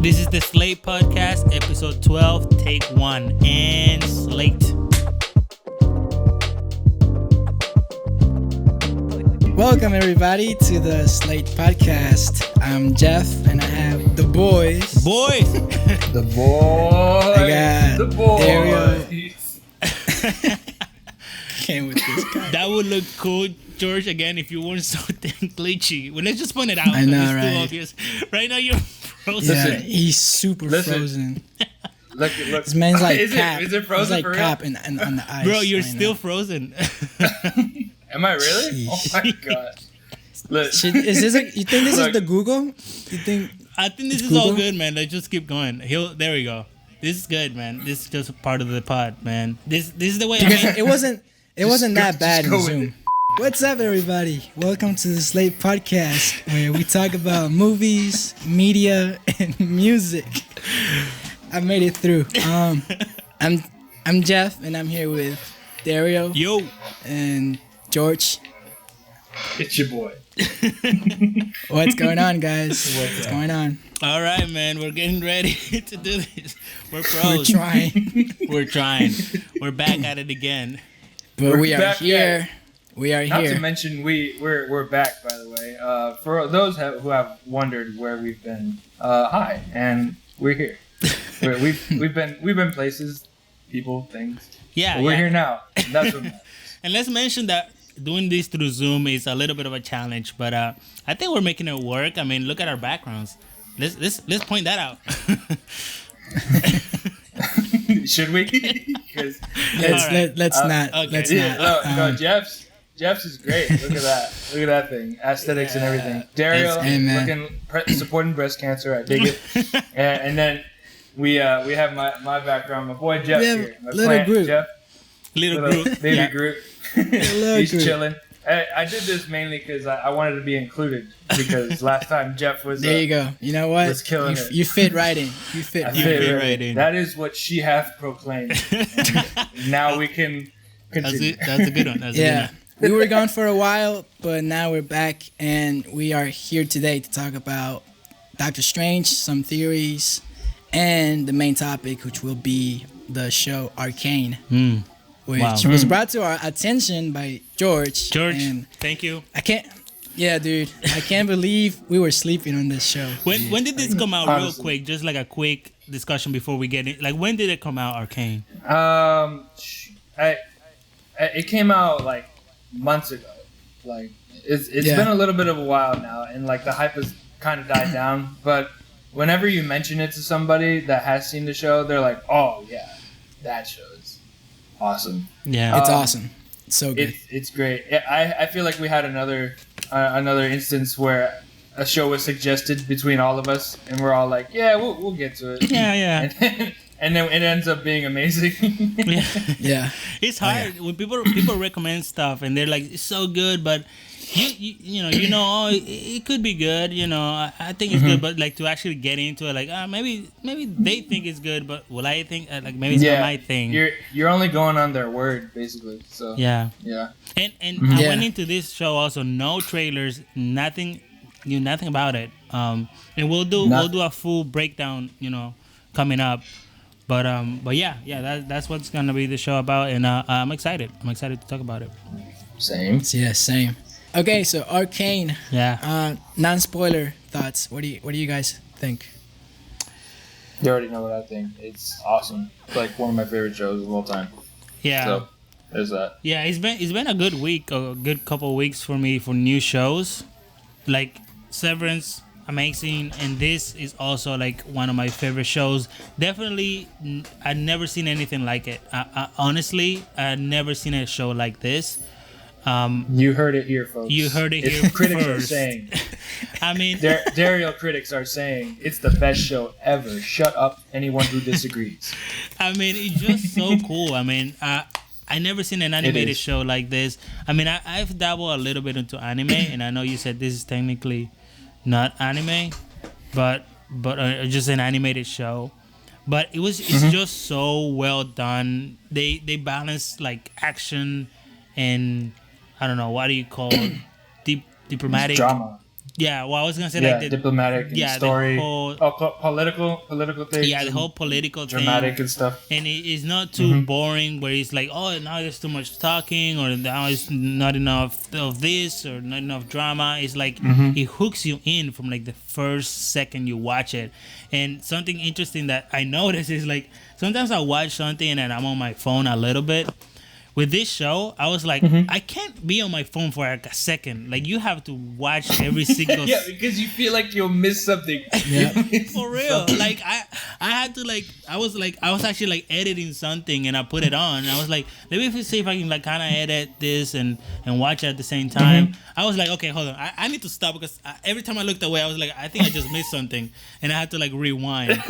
This is the Slate Podcast, episode 12, take 1, and Slate. Welcome, everybody, to the Slate Podcast. I'm Jeff, and I have the boys. Boys! The boys! I got the boys! Dario. Came with this guy. That would look cool, George, again, if you weren't so damn glitchy. Well, let's just point it out. I know, it's right? too obvious. Right now, you're frozen. Yeah, Listen. he's super frozen. Look. This man's like is Cap. Is it frozen He's like for Cap real? on the ice. Bro, you're right still now. frozen. Am I really? Jeez. Oh my god. Look. Is this you think this is Look. the Google? You think? I think this It's is all Google? good, man. Let's just keep going. There we go. This is good, man. This is just a part of the pod, man. This is the way I Because mean. it wasn't go- that bad just in go with Zoom. it. What's up, everybody? Welcome to the Slate Podcast, where we talk about movies, media, and music. I made it through. I'm Jeff, and I'm here with Dario Yo. and George. It's your boy. What's going on, guys? What's going on? All right, man. We're getting ready to do this. We're pros. We're trying, We're trying. We're back at it again. but we are back here. We are Not to here. mention we're back, by the way. For those who have wondered where we've been, hi, and we're here. We've been places, people, things. Yeah, But we're yeah. here now. And that's what matters. And let's mention that doing this through Zoom is a little bit of a challenge, but I think we're making it work. I mean, look at our backgrounds. Let's point that out. Should we? 'Cause Let's All right. not. Okay. Let's yeah, not. no, Jeff's is great. Look at that. Look at that thing. Aesthetics and everything. Dario Hey, man. supporting breast cancer. I dig it. and then we have my background. My boy Jeff We have here. My little plant, group. Jeff. Little Little group. baby Yeah. group. Little He's group. chilling. I did this mainly because I wanted to be included because last time Jeff was There you go. You know what? was killing you, it. you fit right in. You fit. I Right fit in. right in. That is what she hath proclaimed. And now we can continue. That's a good one. That's a Yeah. good one. We were gone for a while, but now we're back, and we are here today to talk about Doctor Strange, some theories, and the main topic, which will be the show Arcane, which Wow. was brought to our attention by George. George, And thank you. I can't. Yeah, dude. I can't believe we were sleeping on this show. When did this come out real Honestly. quick? Just like a quick discussion before we get in. Like, when did it come out, Arcane? It came out like months ago. Like it's Yeah. been a little bit of a while now, and like the hype has kind of died down. But whenever you mention it to somebody that has seen the show, they're like, "Oh yeah, that show is awesome. Yeah. It's Um, awesome. It's so good. It's great." I feel like we had another instance where a show was suggested between all of us, and we're all like, "Yeah, we'll get to it." Yeah, yeah. And then it ends up being amazing. Yeah. Yeah. It's hard when people recommend stuff and they're like, it's so good, but oh, it could be good. I think it's good, but like to actually get into it, like maybe they think it's good, but will I think like maybe it's not my thing? You're only going on their word basically. So Yeah. yeah. And I Yeah. went into this show also no trailers, nothing, knew nothing about it. And we'll do a full breakdown, coming up. But yeah, that's what's gonna be the show about, and I'm excited. I'm excited to talk about it. Same. Yeah, same. Okay, so Arcane. Yeah. Non-spoiler thoughts. What do you guys think? You already know what I think. It's awesome. It's like one of my favorite shows of all time. Yeah. So there's that. Yeah, it's been a good week, a good couple of weeks for me for new shows, like Severance, amazing, and this is also like one of my favorite shows. Definitely, I've never seen anything like it. Honestly, I've never seen a show like this. You heard it here, folks. You heard it If here critics are first. saying, I mean, Dario critics are saying it's the best show ever. Shut up, anyone who disagrees. it's just so cool. I never seen an animated is. show like this. I've dabbled a little bit into anime, and I know you said this is technically not anime, but just an animated show. But it's just so well done. They balance like action and I don't know what do you call it? diplomatic Drama. Yeah, well, I was gonna say Yeah, like the diplomatic and story. the whole Political things. yeah, the whole political dramatic thing, and stuff. and it's not too boring. Where it's like, oh, now there's too much talking, or now it's not enough of this, or not enough drama. It's like it hooks you in from like the first second you watch it. And something interesting that I notice is like sometimes I watch something and I'm on my phone a little bit. With this show, I was like, I can't be on my phone for like a second. Like, you have to watch every single. Yeah, because you feel like you'll miss something. Yeah. For real. Like, I had to I was actually like editing something and I put it on. And I was like, let me see if I can like kind of edit this and watch it at the same time. I was like, okay, hold on. I need to stop because every time I looked away, I was like, I think I just missed something, and I had to like rewind.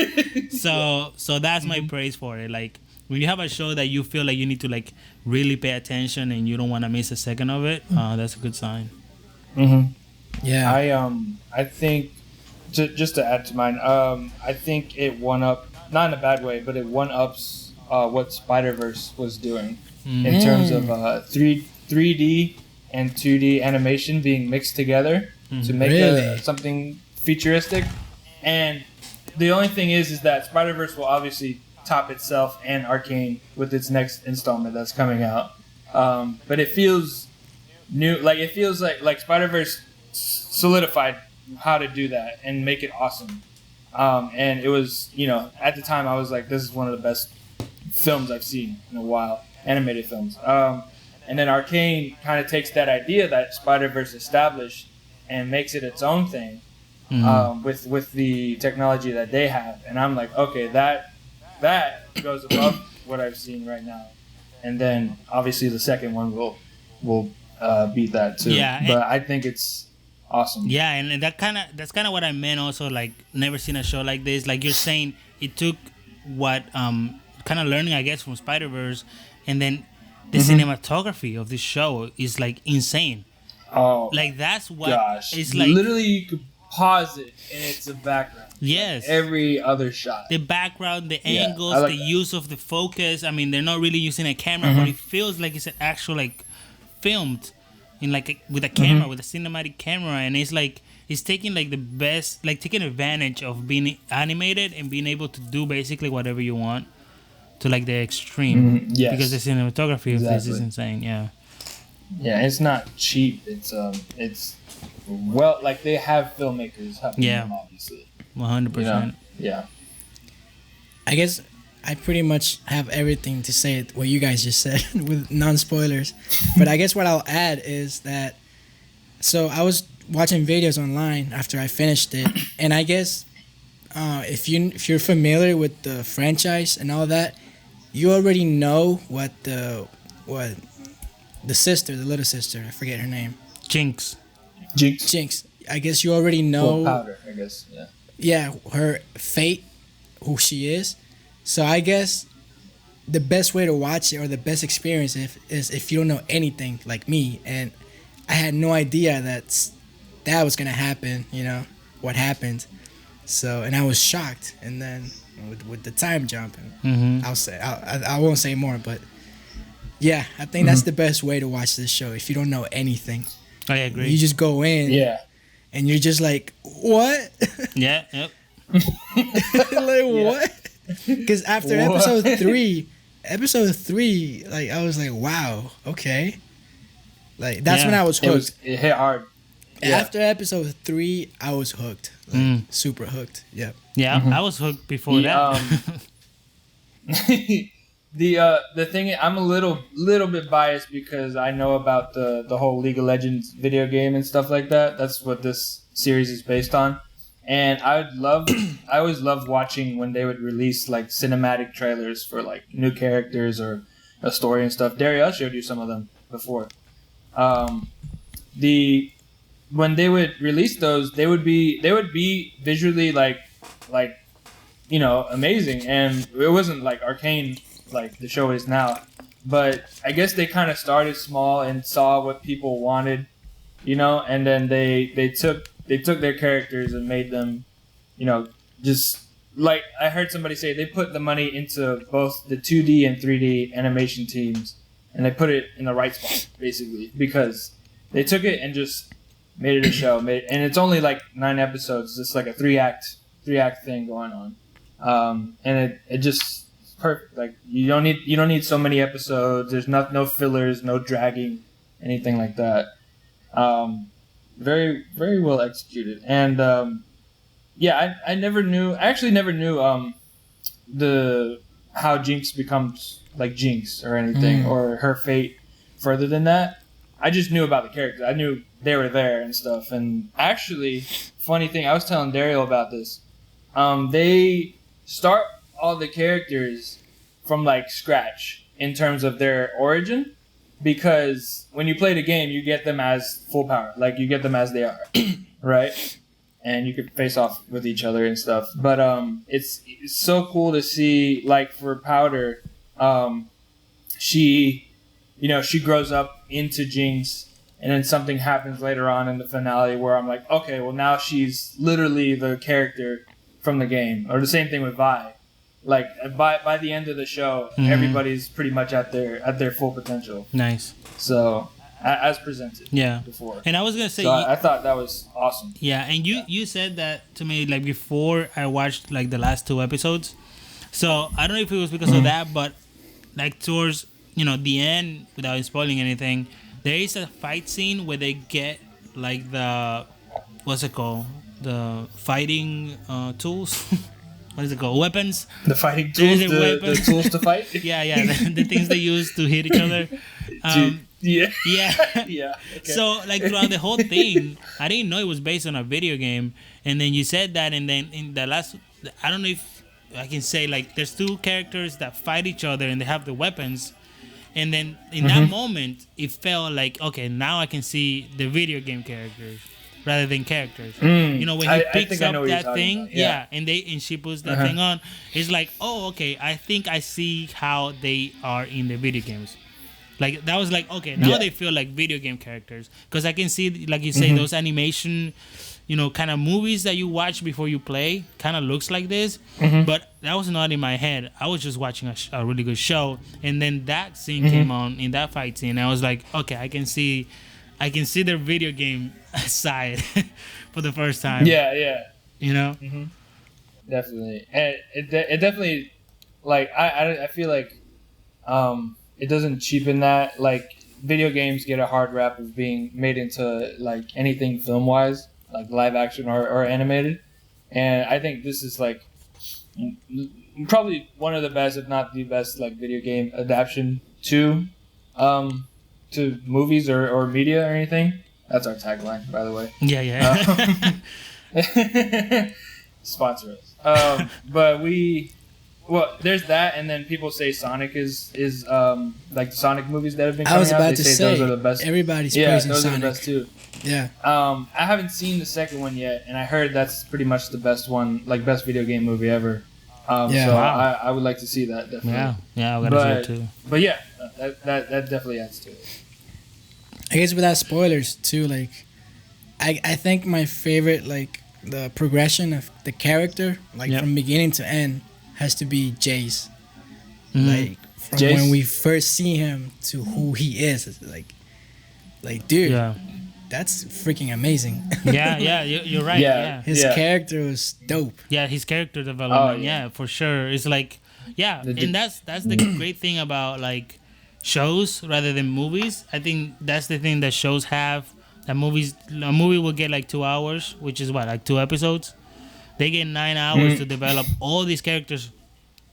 So that's my praise for it. Like, when you have a show that you feel like you need to like really pay attention and you don't want to miss a second of it, that's a good sign. Yeah. I think just to add to mine, I think it one up, not in a bad way, but it one ups what Spider-Verse was doing in terms of 3D and 2D animation being mixed together to make something futuristic. And the only thing is that Spider-Verse will obviously top itself and Arcane with its next installment that's coming out. But it feels new. Like, it feels like Spider-Verse solidified how to do that and make it awesome. And it was, at the time I was like, this is one of the best films I've seen in a while, animated films. And then Arcane kind of takes that idea that Spider-Verse established and makes it its own thing with the technology that they have. And I'm like, okay, that goes above what I've seen right now. And then obviously the second one will beat that too. Yeah, but I think it's awesome. Yeah, and that's kind of what I meant also, like, never seen a show like this. Like, you're saying it took what kind of learning, I guess, from Spider-Verse, and then the cinematography of this show is like insane. Oh, like, that's what it's like. like. Literally, you could pause it and it's a background. Yes. Like every other shot. The background, the angles, like the that. use of the focus. I mean, they're not really using a camera, but it feels like it's an actual, like, filmed in like with a camera, with a cinematic camera, and it's like it's taking like the best, like taking advantage of being animated and being able to do basically whatever you want to like the extreme. Yes. Because the cinematography of this is insane. Yeah. Yeah, it's not cheap. It's well, like, they have filmmakers helping them, obviously. 100%. Yeah. I guess I pretty much have everything to say what you guys just said with non-spoilers. But I guess what I'll add is that, so I was watching videos online after I finished it, and I guess if you're familiar with the franchise and all that, you already know what the sister, the little sister, I forget her name. Jinx. I guess you already know. Powder, I guess. Yeah. Yeah, her fate, who she is. So I guess the best way to watch it, or the best experience, is if you don't know anything like me, and I had no idea that was gonna happen. What happened. So, and I was shocked. And then with the time jump, I'll say I won't say more, but yeah, I think that's the best way to watch this show. If you don't know anything, I agree. You just go in, and you're just like, what? Yeah. Yep. Like, what? Because after episode three, like, I was like, wow, okay. Like, that's when I was hooked. It hit hard. After episode 3, I was hooked. Like, super hooked. Yep. Yeah, I was hooked before that. The thing, I'm a little bit biased because I know about the whole League of Legends video game and stuff like that. That's what this series is based on. And I always loved watching when they would release like cinematic trailers for like new characters or a story and stuff. Dario showed you some of them before. When they would release those, they would be visually like amazing, and it wasn't like Arcane like the show is now. But I guess they kind of started small and saw what people wanted, and then they took their characters and made them, just like I heard somebody say, they put the money into both the 2D and 3D animation teams, and they put it in the right spot, basically, because they took it and just made it a show, and it's only like 9 episodes. It's like a three act thing going on, and it just perfect. Like you don't need so many episodes. There's no fillers, no dragging, anything like that. Very very well executed, and I actually never knew how Jinx becomes like Jinx or anything, or her fate further than that. I just knew about the characters. I knew they were there and stuff. And actually, funny thing, I was telling Daryl about this. They start all the characters from like scratch in terms of their origin, because when you play the game, you get them as full power. Like you get them as they are, right? And you could face off with each other and stuff. But it's so cool to see, like for Powder, she grows up into Jinx, and then something happens later on in the finale where I'm like, okay, well now she's literally the character from the game. Or the same thing with Vi. Like by the end of the show, everybody's pretty much at their full potential. Nice. So as presented before. And I was gonna say, so I thought that was awesome. Yeah, and you said that to me like before I watched like the last 2 episodes. So I don't know if it was because of that, but like towards the end, without spoiling anything, there is a fight scene where they get like the what's it called, the fighting tools. What is it called? Weapons. The fighting tools. The tools to fight. Yeah. The things they use to hit each other. Yeah. Yeah. Okay. So like throughout the whole thing, I didn't know it was based on a video game. And then you said that, and then in the last, I don't know if I can say like there's 2 characters that fight each other and they have the weapons. And then in that moment, it felt like, okay, now I can see the video game characters rather than characters. When he picks up that thing, and she puts that thing on, it's like, oh, okay, I think I see how they are in the video games. Like that was like, okay, now they feel like video game characters, because I can see, like you say, those animation, kind of movies that you watch before you play kind of looks like this, but that was not in my head. I was just watching a really good show, and then that scene came on in that fight scene. And I was like, okay, I can see their video game side for the first time. Yeah. Definitely, and it definitely, like I feel like it doesn't cheapen that. Like video games get a hard rap of being made into like anything film wise, like live action or animated, and I think this is like probably one of the best, if not the best, like video game adaptation to movies or media or anything. That's our tagline, by the way. Yeah. Sponsor us. But there's that, and then people say Sonic is like the Sonic movies that have been coming out. I was about they to say those are the best. Everybody's praising those Sonic. are the best too. Yeah. I haven't seen the second one yet, and I heard that's pretty much the best one, like best video game movie ever. So I would like to see that, definitely. Yeah, I gotta see it too. But yeah, that definitely adds to it. I guess without spoilers too, like I think my favorite, like the progression of the character, like from beginning to end, has to be Jace. Like from Jace? when we first see him to who he is, it's like dude, that's freaking amazing. Yeah, you're right. Yeah. His character was dope. Yeah, his character development, for sure. It's like, and that's the great thing about like shows rather than movies. I think that's the thing that shows have. A movie will get like 2 hours, which is what, like 2 episodes. They get 9 hours to develop all these characters,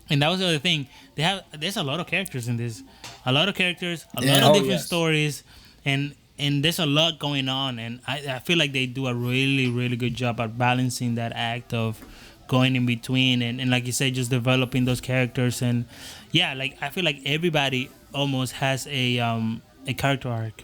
and that was the other thing. There's a lot of characters in this, a lot of different stories, and there's a lot going on, and I feel like they do a really, really good job at balancing that act of going in between and like you said, just developing those characters. And like I feel like everybody almost has a character arc.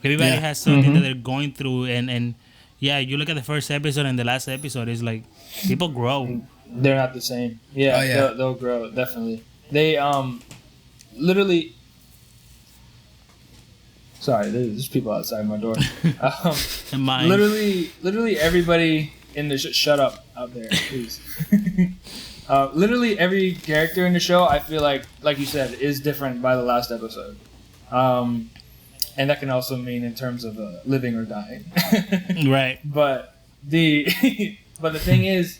Everybody has something that they're going through, and you look at the first episode and the last episode, is like people grow. They're not the same. They'll grow, definitely. They literally. Sorry, there's people outside my door. And mine. Literally everybody in the shut up out there, please. Literally every character in the show, I feel like you said, is different by the last episode. and that can also mean in terms of living or dying. Right. But the but the thing is,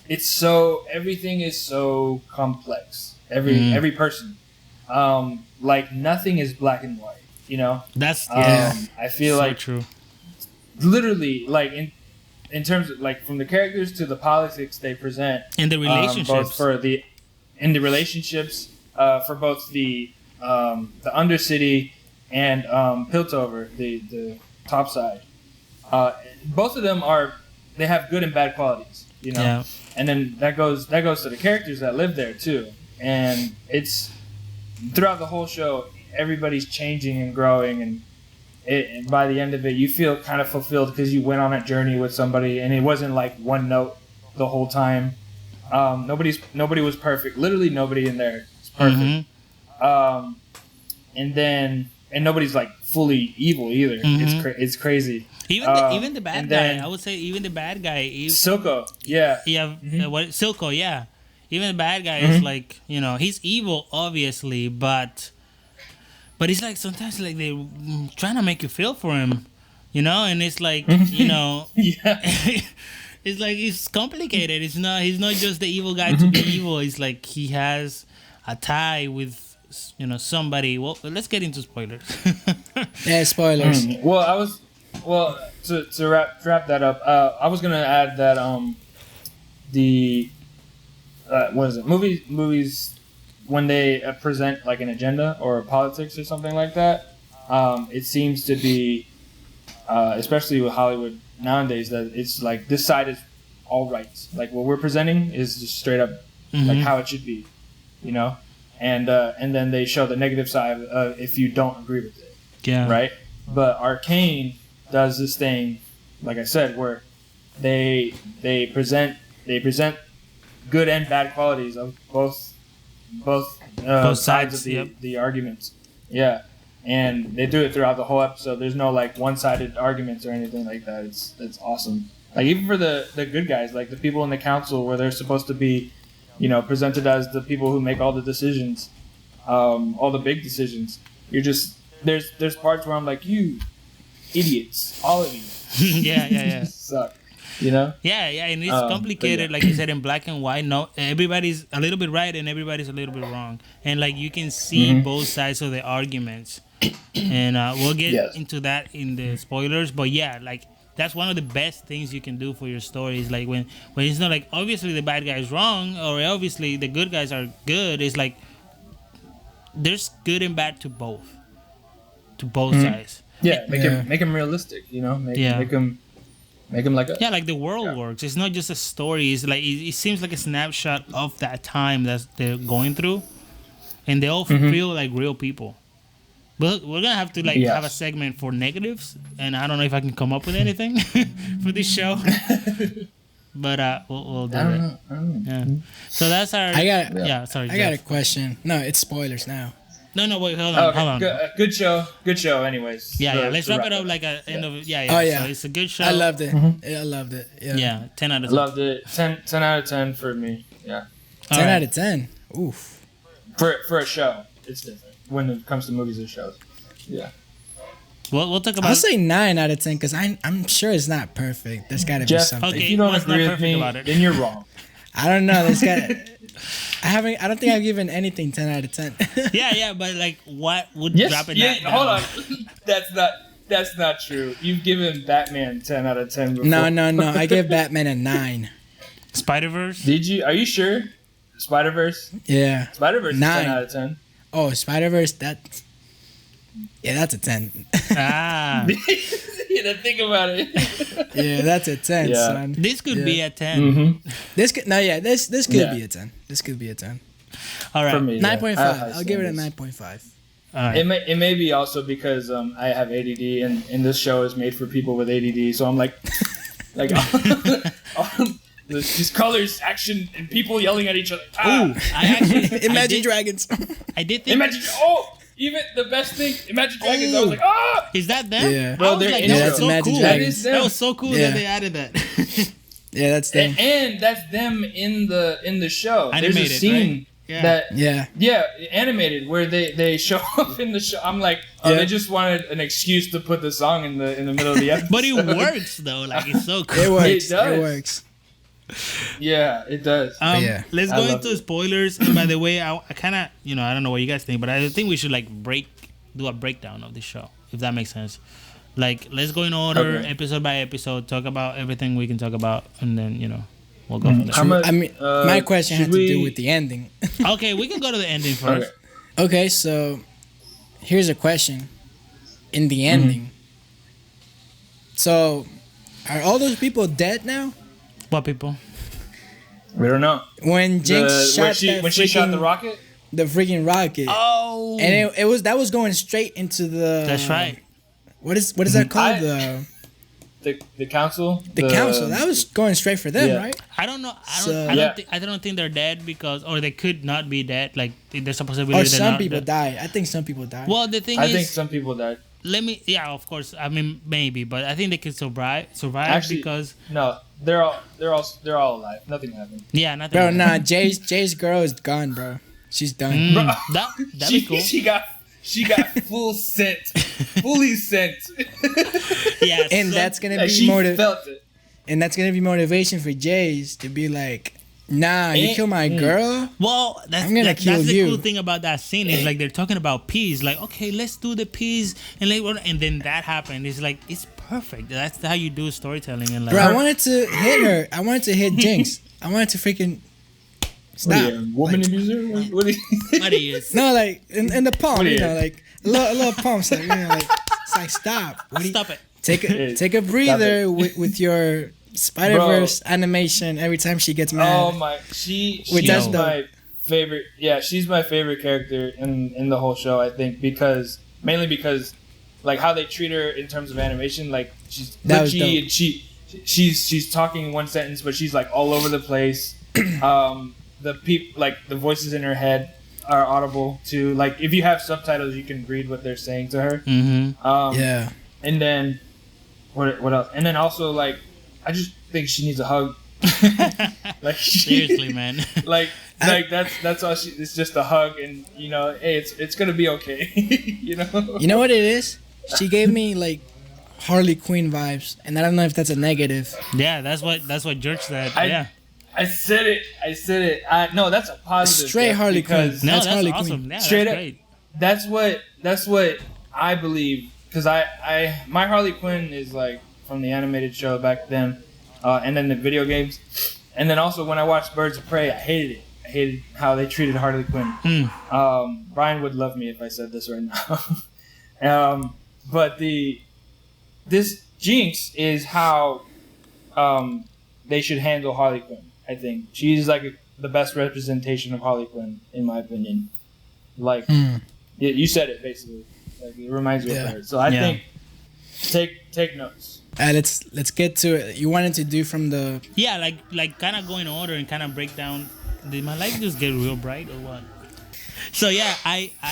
everything is so complex. Every person, like nothing is black and white. You know, That's I feel so like true. Literally, like in terms of like from the characters to the politics they present, And the relationships. both for the in the relationships, for both the Undercity and Piltover, the top side. Both of them they have good and bad qualities, you know. Yeah. And then that goes to the characters that live there too. And it's throughout the whole show, everybody's changing and growing, and by the end of it, you feel kind of fulfilled because you went on a journey with somebody, and it wasn't like one note the whole time. Nobody was perfect. Literally nobody in there is perfect. And nobody's like fully evil either. It's crazy. Even the bad guy, I would say even the bad guy. Silco, yeah. Yeah, Silco, yeah. Even the bad guy is like, you know, he's evil, obviously, but it's like sometimes like they're trying to make you feel for him, you know, and it's like, you know, Yeah. it's like it's complicated. He's not just the evil guy to be evil. It's like he has a tie with, you know, somebody. Well, let's get into spoilers. Yeah, spoilers. Well, to wrap that up, I was gonna add that what is it? Movies when they present like an agenda or politics or something like that, it seems to be, especially with Hollywood nowadays, that it's like this side is all right. Like what we're presenting is just straight up like how it should be, you know. And then they show the negative side if you don't agree with it. Yeah. Right. But Arcane does this thing, like I said, where they present good and bad qualities of both sides of the arguments. Yeah. And they do it throughout the whole episode. There's no like one-sided arguments or anything like that. It's awesome. Like even for the good guys, like the people in the council where they're supposed to be, you know, presented as the people who make all the decisions, all the big decisions. You're just there's parts where I'm like, you idiots, all of you. Yeah. Suck. You know? Yeah, and it's complicated, like you said, in black and white. No, everybody's a little bit right and everybody's a little bit wrong, and like you can see both sides of the arguments, and we'll get into that in the spoilers. But yeah, like that's one of the best things you can do for your story is like when it's not like obviously the bad guy is wrong or obviously the good guys are good. It's like there's good and bad to both sides. Yeah, make them realistic. You know, make them. Make them like like the world works. It's not just a story. It's like it seems like a snapshot of that time that they're going through, and they all feel like real people. But we're gonna have to have a segment for negatives, and I don't know if I can come up with anything for this show. But we'll do it. I don't know. Yeah. So that's our. Sorry. I got a question. No, it's spoilers now. No, wait, hold on. Good show. Anyways. Yeah. Let's wrap it up like a end of it. Yeah. Oh yeah. So it's a good show. I loved it. I loved it. Yeah. 10 out of 10. Loved it. 10 out of 10 for me. Yeah. 10 out of 10. Oof. For a show, it's different when it comes to movies or shows. Yeah. We'll talk about. I'll say 9 out of 10 because I'm sure it's not perfect. There's got to be something. Okay, if you don't what's not agree with perfect me, about it? then you're wrong. I don't know. There's got. I don't think I've given anything 10 out of 10. Yeah, but like, what would drop it down? Hold on, that's not true. You've given Batman 10 out of 10 before. No. I gave Batman a 9. Spider-Verse? Did you? Are you sure? Spider-Verse? Yeah. Spider-Verse is 9. 10 out of 10. Oh, Spider-Verse. That's a 10. Ah. Yeah, think about it. Yeah, that's a 10, son. This could be a 10. Mm-hmm. This could be a 10. This could be a 10. All right. For me, 9.5. I'll give it a 9.5. All right. It may be also because I have ADD and this show is made for people with ADD, so I'm like these colors, action, and people yelling at each other. Ooh, I actually Imagine Dragons. I did think. Even the best thing, Imagine Dragons. I was like, ah! Is that them? Yeah. Bro, that was so Imagine cool. Dragons. That was so cool that they added that. Yeah, that's them. And that's them in the show. Animated, there's a scene. right? animated where they show up in the show. I'm like, they just wanted an excuse to put the song in the middle of the episode. But it works though. Like it's so cool. It does. It works. Yeah, it does. Let's go into spoilers. And by the way, I kind of, I don't know what you guys think, but I think we should like do a breakdown of the show, if that makes sense. Like, let's go in order, episode by episode, talk about everything we can talk about, and then we'll go from there. My question had to do with the ending. Okay, we can go to the ending first. Okay, so here's a question. In the ending, so are all those people dead now? What people? We don't know. When Jinx shot when she shot the rocket, the freaking rocket. Oh, and that was going straight into the. That's right. What is that called? The council. The council. That was going straight for them, right? I don't know. I don't think they're dead or they could not be dead. Like there's a possibility. Or some people died. I think some people died. Well, the thing I think some people died. Of course. I mean, maybe, but I think they could survive. Actually, because no, they're all alive. Nothing happened. Yeah, nothing. Bro, happened. Jay's girl is gone, bro. She's done. Bro, that'd be cool. She got fully sent. Yeah, and that's gonna be felt it. And that's gonna be motivation for Jay's to be like, nah, you kill my girl. Well, that's the cool thing about that scene is like they're talking about peace. Like, okay, let's do the peace, and then that happened. It's like it's perfect. That's how you do storytelling. And like, bro, I wanted to hit her. I wanted to hit Jinx. I wanted to freaking stop. Woman abuser? What are you? No, like in the palm, like a little palm, so, like it's like stop. Stop it. Take a breather with your Spider-Verse animation every time she gets mad. Oh my, she's my favorite. Yeah, she's my favorite character in the whole show. I think mainly because like how they treat her in terms of animation. Like she's glitchy and she's talking in one sentence, but she's like all over the place. The voices in her head are audible too. Like if you have subtitles, you can read what they're saying to her. Yeah. And then what else? And then also like I just think she needs a hug. Like seriously, man. like that's all she. It's just a hug, and hey, it's gonna be okay. You know what it is? She gave me like Harley Quinn vibes, and I don't know if that's a negative. Yeah, that's what George said. I said it. No, that's a positive. Straight Harley Quinn. No, that's Harley awesome. Quinn. Yeah, straight that's up. Great. That's what I believe. Because my Harley Quinn is like from the animated show back then, and then the video games, and then also when I watched Birds of Prey, I hated it. I hated how they treated Harley Quinn. Brian would love me if I said this right now. But this Jinx is how they should handle Harley Quinn. I think she's like the best representation of Harley Quinn, in my opinion. Like you said it basically. Like it reminds me of her. So I think take notes. Let's get to it. You wanted to do from the like kind of go in order and kind of break down. Did my light just get real bright or what? So yeah,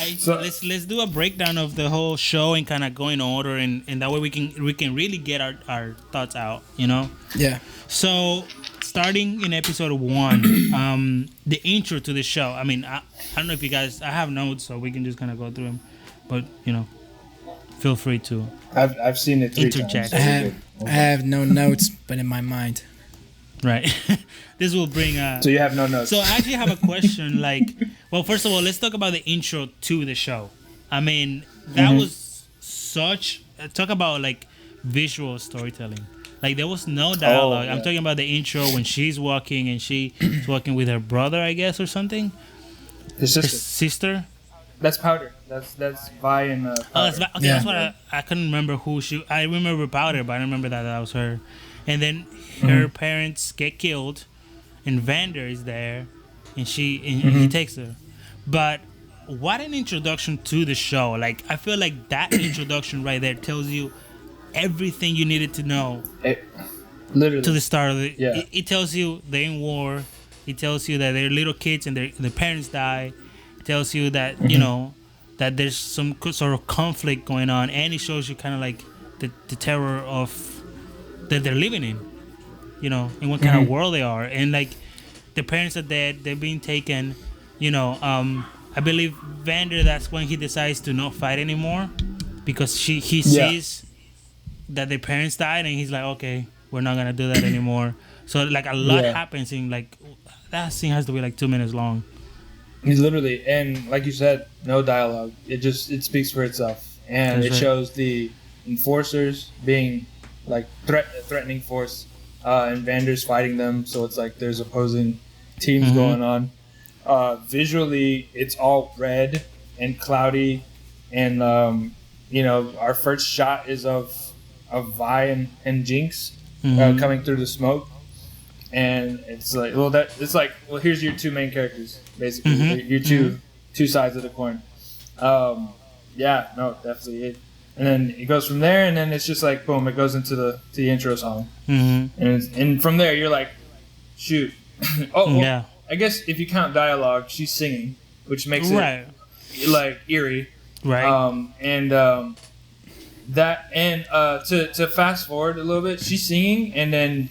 let's do a breakdown of the whole show and kind of go in order and that way we can really get our thoughts out. Yeah. So starting in episode 1, the intro to the show. I mean, I don't know if you guys. I have notes, so we can just kind of go through them. But feel free to. I've seen it 3 interject. times. I have no notes, but in my mind. Right. This will bring. So you have no notes. So I actually have a question. Well, first of all, let's talk about the intro to the show. I mean, that was such. Talk about like visual storytelling. Like there was no dialogue. I'm talking about the intro when she's walking and she's walking with her brother, I guess, or something. His sister. Her sister. That's Powder. That's Vi and Powder. Oh, that's Vi. Okay, that's what I couldn't remember who she. I remember Powder, but I don't remember that was her. And then her parents get killed, and Vander is there, and he takes her. But what an introduction to the show! Like I feel like that introduction right there tells you everything you needed to know. Literally to the start of it. Yeah. It tells you they're in war. It tells you that they're little kids and their parents die. It tells you that that there's some sort of conflict going on, and it shows you kind of like the terror of that they're living in, in what kind of world they are, and like the parents are dead, they're being taken, I believe Vander. That's when he decides to not fight anymore because he Yeah. sees that their parents died, and he's like, okay, we're not gonna do that anymore. So like a lot Yeah. happens in like that scene has to be like 2 minutes long. He's literally, and like you said, no dialogue. It speaks for itself, and That's it right. shows the enforcers being like threatening force, and Vander's fighting them. So it's like there's opposing teams Mhm. going on. Visually, it's all red and cloudy, and our first shot is of Vi and Jinx Mhm. coming through the smoke. And it's like, here's your two main characters, basically. Mhm. Your two sides of the coin. Definitely. And then it goes from there, and then it's just like, boom, it goes into the intro song. Mhm. And from there, you're like, shoot. Well, Yeah. I guess if you count dialogue, she's singing, which makes it, Right. like, eerie. Right. To fast forward a little bit, she's singing, and then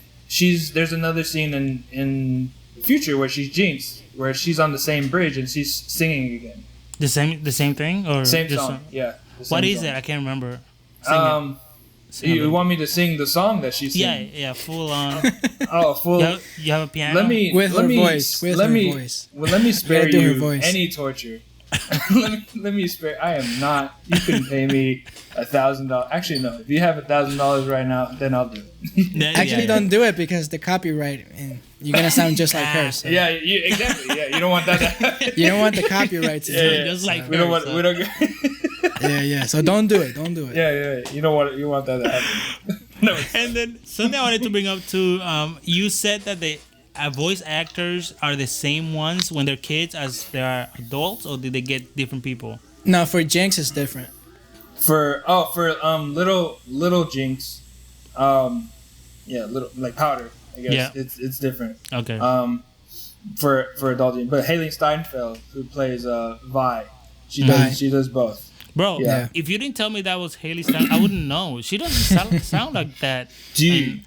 there's another scene in the future where she's Jinx, where she's on the same bridge and she's singing again. the same thing or Same just song, yeah. the same What is song. it? I can't remember. Sing it. Sing You it. want me to sing the song that she's Yeah, singing? yeah, full on. Oh, full. You have a piano. Let me With let her me voice, with let her me voice. well, let me spare Gotta do her you voice. any torture. let me spare. I am not. You couldn't pay me $1,000. Actually, no. If you have $1,000 right now, then I'll do it. Yeah, Actually, yeah. don't do it because the copyright, and you're gonna sound just like her. So. Yeah, exactly. Yeah, you don't want that to happen. You don't want the copyright to do it. Just like We don't her, want. so. We don't. Yeah. So don't do it. Don't do it. Yeah. You don't want. You want that to happen. No. And then something I wanted to bring up too. You said that the voice actors are the same ones when they're kids as they are adults, or did they get different people? No, for Jinx it's different. For little Jinx, little like Powder. I guess Yeah. it's different. Okay. For adult Jinx, but Haley Steinfeld, who plays Vi, Vi. she does both. Bro, Yeah. if you didn't tell me that was Haley Stein, I wouldn't know. She doesn't sound like that. Dude,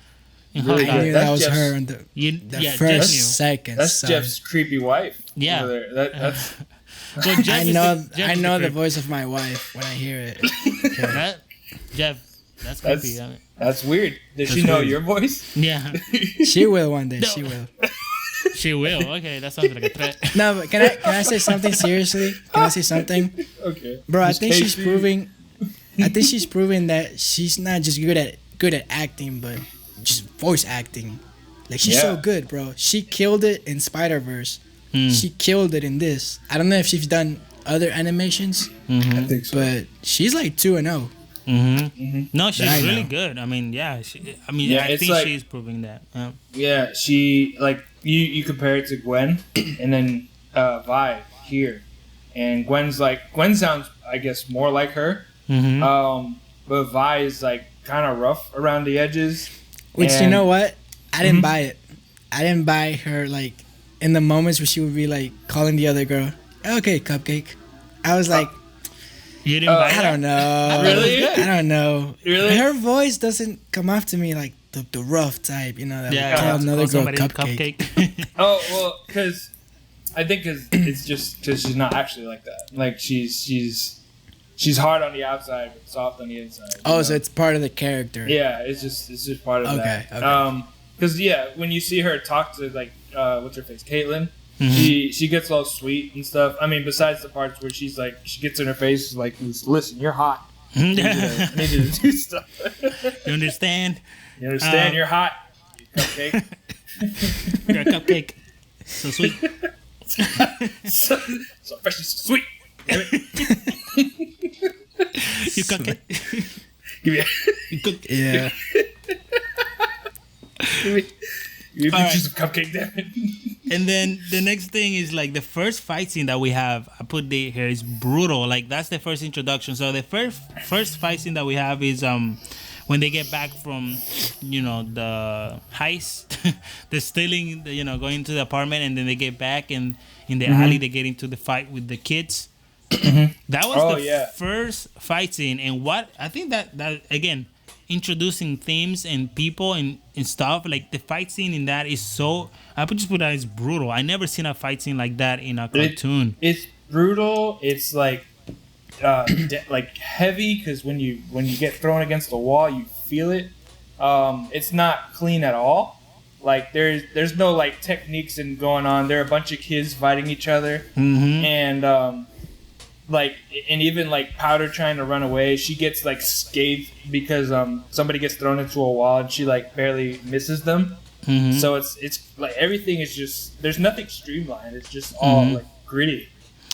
in really I Hawkeye. knew That's that was Jeff's- her in the Jeff first knew. second. that's so. Jeff's creepy wife. Yeah. over there. That's Well, Jeff I is know. Jeff I is know the creep. voice of my wife when I hear it. That, Jeff, that's creepy. I mean, that's weird. Does she That's know weird. your voice? yeah, She will one day. No. She will. she will. Okay, that sounds like a threat. No, but can I say something seriously? Can I say something, Okay, bro? I Miss think she's Casey? proving. I think she's proving that she's not just good at acting, but just voice acting. Like she's so Yeah. good, bro. She killed it in Spider-Verse. Hmm. She killed it in this. I don't know if she's done other animations, I think so. but she's like 2-0. No, she's I really know. good. I mean, yeah. Yeah, I it's think like- she's proving that. Yeah, she like you compare it to Gwen, and then Vi here, and Gwen sounds I guess more like her. Mm-hmm. But Vi is like kind of rough around the edges. Which you and- know what? I didn't buy it. I didn't buy her like in the moments where she would be like calling the other girl, "Okay, cupcake." I was like, You didn't buy I that? don't know. Really? I don't know. Really? Her voice doesn't come off to me like the rough type, you know, that Yeah, would call to another call girl somebody cupcake. Oh well, because it's just because she's not actually like that. Like she's hard on the outside, but soft on the inside. you Oh, know? so it's part of the character. Yeah, it's just part of that. Okay. Because when you see her talk to like what's her face, Caitlyn, Mm-hmm. she gets all sweet and stuff. I mean, besides the parts where she's like she gets in her face like, listen, you're hot. I need you to do stuff. You understand? You understand? You're hot. You cupcake. You're a cupcake. So sweet. so fresh and sweet. Damn it. You cupcake. Give me, You cook. Yeah. give me a All right. piece of cupcake, damn it. And then the next thing is like the first fight scene that we have. I put the here is brutal. Like that's the first introduction. So the first fight scene that we have is when they get back from the heist, they're stealing, going to the apartment, and then they get back and in the alley they get into the fight with the kids. That was Oh, the yeah. first fight scene, and what I think that again, introducing themes and people and stuff. Like the fight scene in that is so. I would just put that as brutal. I never seen a fight scene like that in a cartoon. It's brutal. It's like heavy because when you get thrown against the wall, you feel it. It's not clean at all. Like there's no like techniques and going on. There are a bunch of kids fighting each other, and and even like Powder trying to run away. She gets like scathed because somebody gets thrown into a wall and she like barely misses them. So it's like everything is just there's nothing streamlined. It's just all like gritty.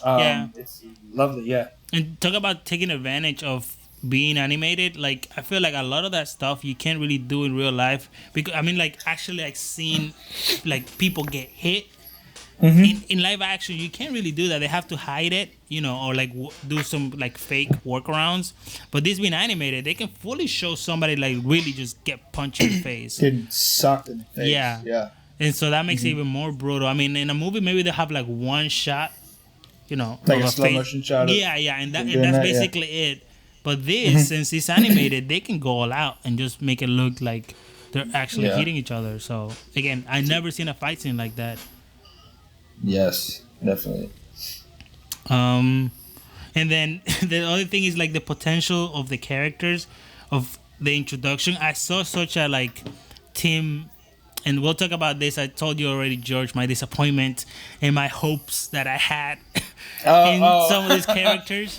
It's lovely. Yeah. And talk about taking advantage of being animated. Like I feel like a lot of that stuff you can't really do in real life because I mean like actually like seeing like people get hit in live action you can't really do that. They have to hide it, or like do some like fake workarounds. But this being animated, they can fully show somebody like really just get punched in the face, getting sucked in the face. Yeah. And so that makes it even more brutal. I mean, in a movie maybe they have like one shot, like a slow motion shot. And that's basically it. But this, since it's animated, they can go all out and just make it look like they're actually hitting each other. So again, I never seen a fight scene like that. Yes, definitely. And then the other thing is like the potential of the characters of the introduction. I saw such a like team, and we'll talk about this. I told you already, George, my disappointment and my hopes that I had in some of these characters.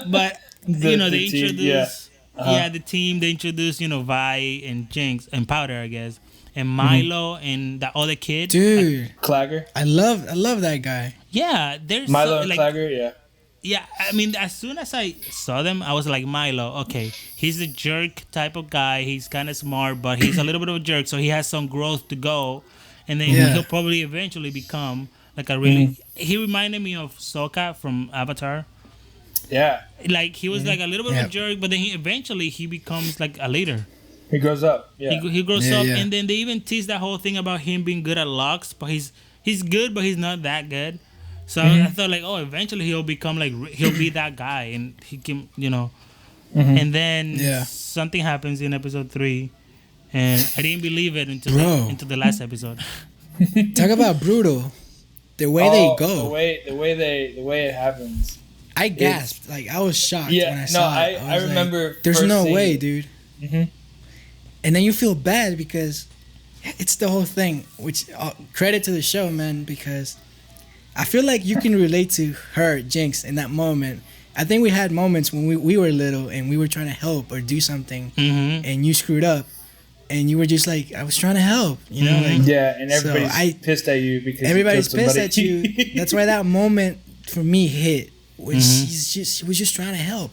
But they introduced the team. They introduced Vi and Jinx and Powder, I guess, and Milo and the other kid, dude, Clagger. I love that guy. Yeah, there's Milo and Clagger. Yeah, I mean, as soon as I saw them, I was like, Milo, okay, he's a jerk type of guy. He's kind of smart, but he's a little bit of a jerk, so he has some growth to go, and then he'll probably eventually become like a really. He reminded me of Sokka from Avatar. Yeah. Like he was like a little bit of a jerk, but then he becomes like a leader. He grows up. Yeah. He grows up, and then they even tease that whole thing about him being good at locks, but he's good, but he's not that good. So I thought like, eventually he'll become like he'll be that guy, and he can, And then something happens in episode 3, and I didn't believe it until the last episode. Talk about brutal. The way they go. The way it happens. I gasped. Like I was shocked when I saw it. I remember. Like, there's no way, dude. And then you feel bad because it's the whole thing. Which credit to the show, man, because I feel like you can relate to her, Jinx, in that moment. I think we had moments when we were little and we were trying to help or do something, and you screwed up, and you were just like, I was trying to help, like, and everybody's pissed at you because everybody's pissed at you. That's why that moment for me hit. She was just trying to help.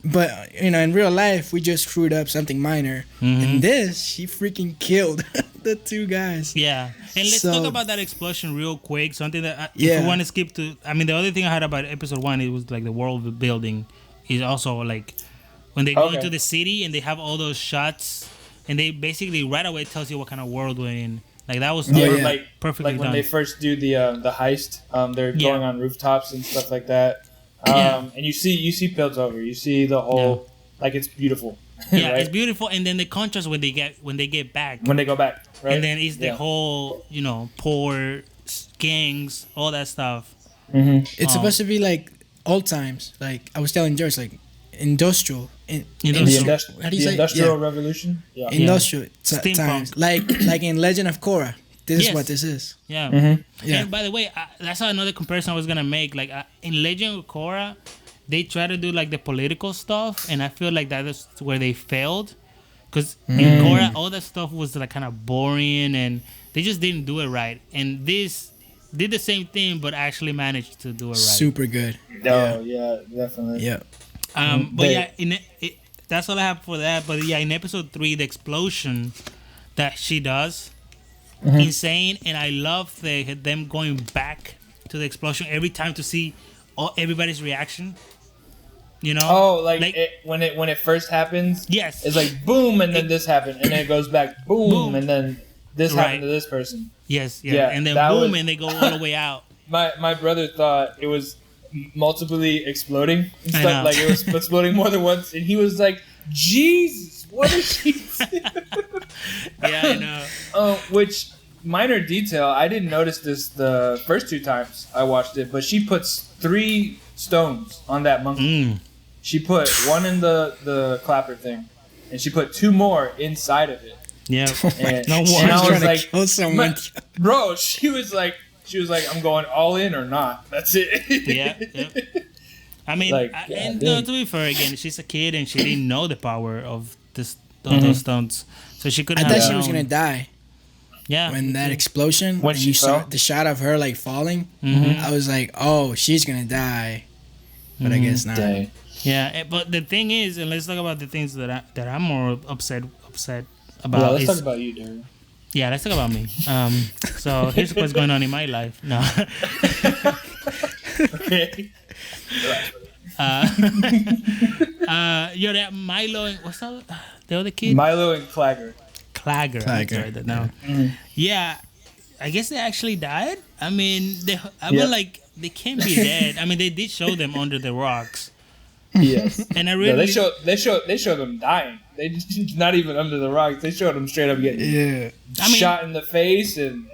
But in real life we just screwed up something minor. In this, she freaking killed the two guys. Yeah. And let's talk about that explosion real quick. Something that if you want to skip to, I mean, the other thing I had about episode 1, it was like the world building is also like when they go into the city and they have all those shots, and they basically right away tells you what kind of world we're in. Like that was perfectly like when done. they first do the heist, they're going on rooftops and stuff like that. And you see Piltover, you see the whole like it's beautiful. Yeah, right? it's beautiful, and then the contrast when they get back. When they go back, right? And then it's the whole poor gangs, all that stuff. It's supposed to be like old times. Like I was telling George, like industrial. How do you say? Industrial Revolution. Yeah. Industrial times, like in Legend of Korra. This is what this is. Yeah. And by the way, that's another comparison I was gonna make. Like in Legend of Korra, they try to do like the political stuff, and I feel like that is where they failed. Because in Korra, all that stuff was like kind of boring, and they just didn't do it right. And this did the same thing, but actually managed to do it right. Super good. Oh yeah, definitely. Yeah. But that's all I have for that. But yeah, in episode 3, the explosion that she does, insane, and I love them going back to the explosion every time to see everybody's reaction. When it first happens, yes, it's like boom, and then this happened, and then it goes back boom, and then this happened to this person. Yes, and then boom, and they go all the way out. My brother thought it was multiply exploding and stuff, like it was exploding more than once, and he was like, Jesus, what is she? Yeah, I know. Which minor detail, I didn't notice this the first 2 times I watched it, but she puts 3 stones on that monkey. She put 1 in the clapper thing, and she put 2 more inside of it. Yeah, And, no and wonder I was trying like, to kill someone. bro, she was like, I'm going all in or not. That's it. Yeah. I mean, Like, and to be fair, again, she's a kid and she didn't know the power of those stones, so she couldn't. I have thought she known. was gonna die. Yeah. When that explosion, When and she you saw fell? the shot of her like falling, I was like, oh, she's gonna die. But I guess not. Dang. Yeah, but the thing is, and let's talk about the things that I'm more upset about. Well, let's is, talk about you, Darren. Yeah, let's talk about me. So here's what's going on in my life. No. Okay. That Milo and what's that? The other kid? Milo and Clagger. Clagger. That's right, that now. Yeah, I guess they actually died. I mean, like they can't be dead. I mean, they did show them under the rocks. Yes. And I really they showed them dying. They just not even under the rocks. They showed them straight up getting shot in the face and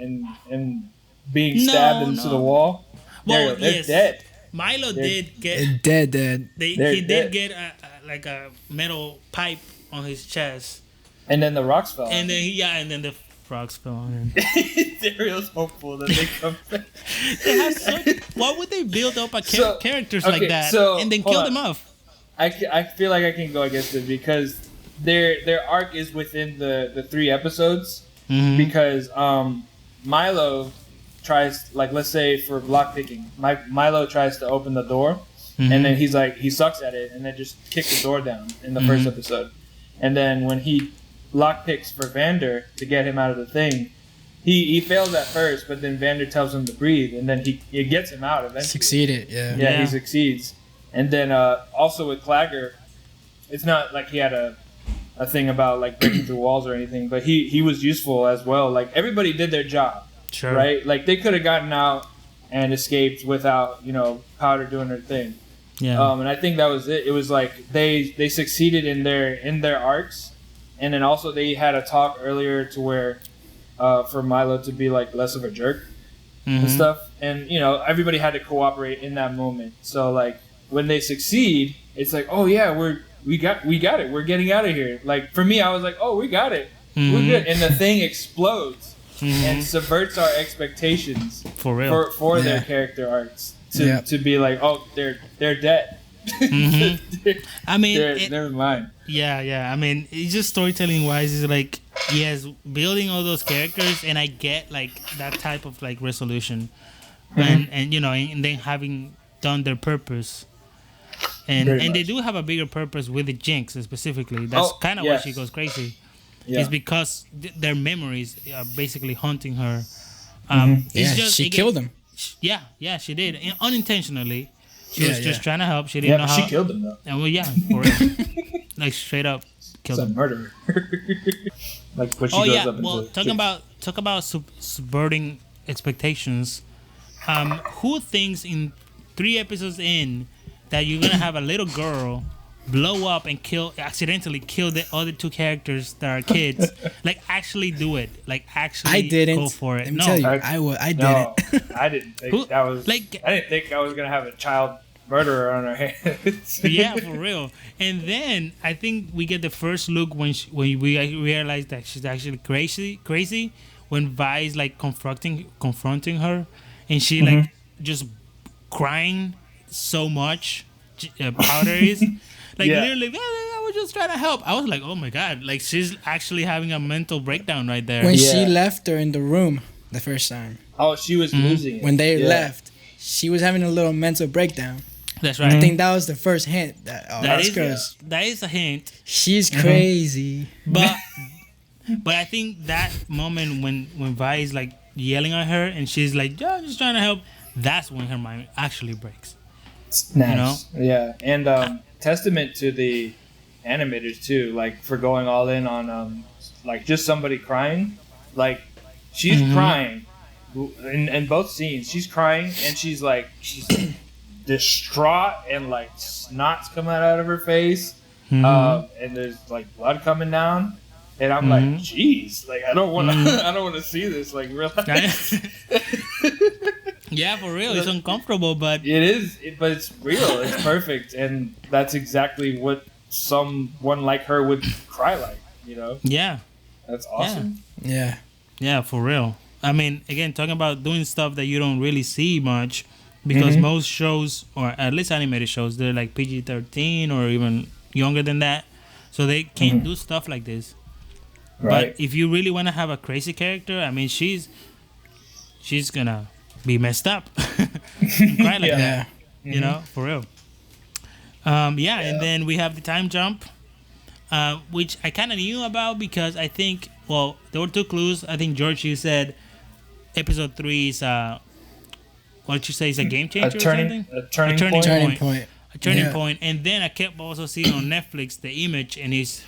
being stabbed into the wall. Well, they're dead. Milo did get Dead. He dead. did get a metal pipe on his chest, And then the rocks fell. and then the frogs fell on him. Daryl's hopeful that they come back. They have such. Why would they build up characters like that and then kill them off? I feel like I can go against it because their arc is within the 3 episodes. Because Milo tries, like, let's say for lockpicking, Milo tries to open the door, and then he's like, he sucks at it, and then just kicks the door down in the first episode. And then when he lockpicks for Vander to get him out of the thing, he fails at first, but then Vander tells him to breathe, and then he gets him out eventually. Succeeded, Yeah, he succeeds. And then also with Clagger, it's not like he had a thing about like breaking through walls or anything, but he was useful as well. Like everybody did their job, Sure. right? Like they could have gotten out and escaped without Powder doing her thing. Yeah. And I think that was it. It was like they succeeded in their arcs, and then also they had a talk earlier to where for Milo to be like less of a jerk and stuff, and everybody had to cooperate in that moment. So like when they succeed, it's like, oh yeah, we got it. We're getting out of here. Like for me, I was like, oh, we got it. We're good. And the thing explodes and subverts our expectations For real. for their character arcs to be like, oh, they're dead. I mean, never mind. Yeah. I mean, it's just storytelling wise. Is like, yes, building all those characters, and I get like that type of like resolution, and and then having done their purpose, and they do have a bigger purpose with the Jinx specifically. That's kind of why she goes crazy. Yeah. It's because their memories are basically haunting her. She killed him. Yeah, she did unintentionally. She was just trying to help. She didn't know how. She killed him though. And for real. Like straight up killed him. It's a murderer. Like what she goes up into. Talk about subverting expectations. Who thinks in 3 episodes in that you're gonna have a little girl blow up and accidentally kill the other 2 characters that are kids? Like actually do it. Like actually I didn't go for it. Let me tell you, I didn't. No, I didn't think that was. I didn't think I was gonna have a child murderer on our hands. Yeah, for real. And then I think we get the first look when we realize that she's actually crazy when Vi's like confronting her, and she like just crying so much. Powder is like literally. I was just trying to help. I was like, oh my god, like she's actually having a mental breakdown right there. When she left her in the room the first time. Oh, she was losing it. When they left, she was having a little mental breakdown. That's right. I think that was the first hint that that is a hint. She's crazy. But I think that moment when Vi is like yelling at her and she's like, yeah, I'm just trying to help, that's when her mind actually breaks. Nice. Yeah. And testament to the animators too, like for going all in on like just somebody crying. Like she's crying in both scenes. She's crying and she's distraught and like snot's coming out of her face, and there's like blood coming down, and I'm like, geez, like I don't want to, I don't want to see this. Like, relax. Yeah, for real, it's uncomfortable, but it is. But it's real. It's perfect, and that's exactly what someone like her would cry like. You know? Yeah, that's awesome. Yeah, for real. I mean, again, talking about doing stuff that you don't really see much, because most shows, or at least animated shows, they're like PG-13 or even younger than that, so they can't do stuff like this. Right. But if you really want to have a crazy character, I mean, she's gonna be messed up, cry like that. You know, for real. And then we have the time jump, which I kind of knew about because I think, well, there were two clues. I think, George, you said episode 3 is what did you say, is a game changer or something? A turning point. A turning point. And then I kept also seeing on Netflix the image, and it's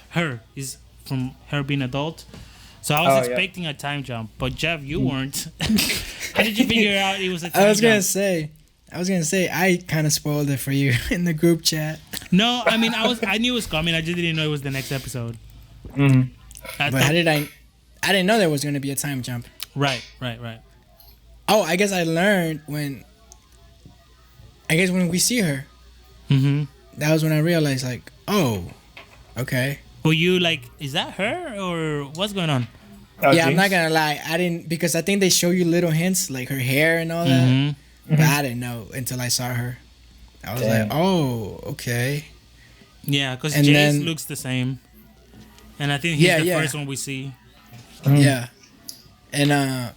from her being adult. So I was expecting a time jump, but Jeff, you weren't. How did you figure out it was a time jump? I was gonna say I kind of spoiled it for you in the group chat. No, I mean I knew it was coming. I just didn't know it was the next episode. But how did I didn't know there was gonna be a time jump. Right. Oh, I guess I learned when we see her. That was when I realized, like, oh, okay. Were you like, is that her or what's going on? Oh, yeah, I'm not gonna lie. I didn't, because I think they show you little hints, like her hair and all that. But I didn't know until I saw her. I was like, oh, okay. Yeah, because Jace looks the same. And I think he's the first one we see. Yeah. And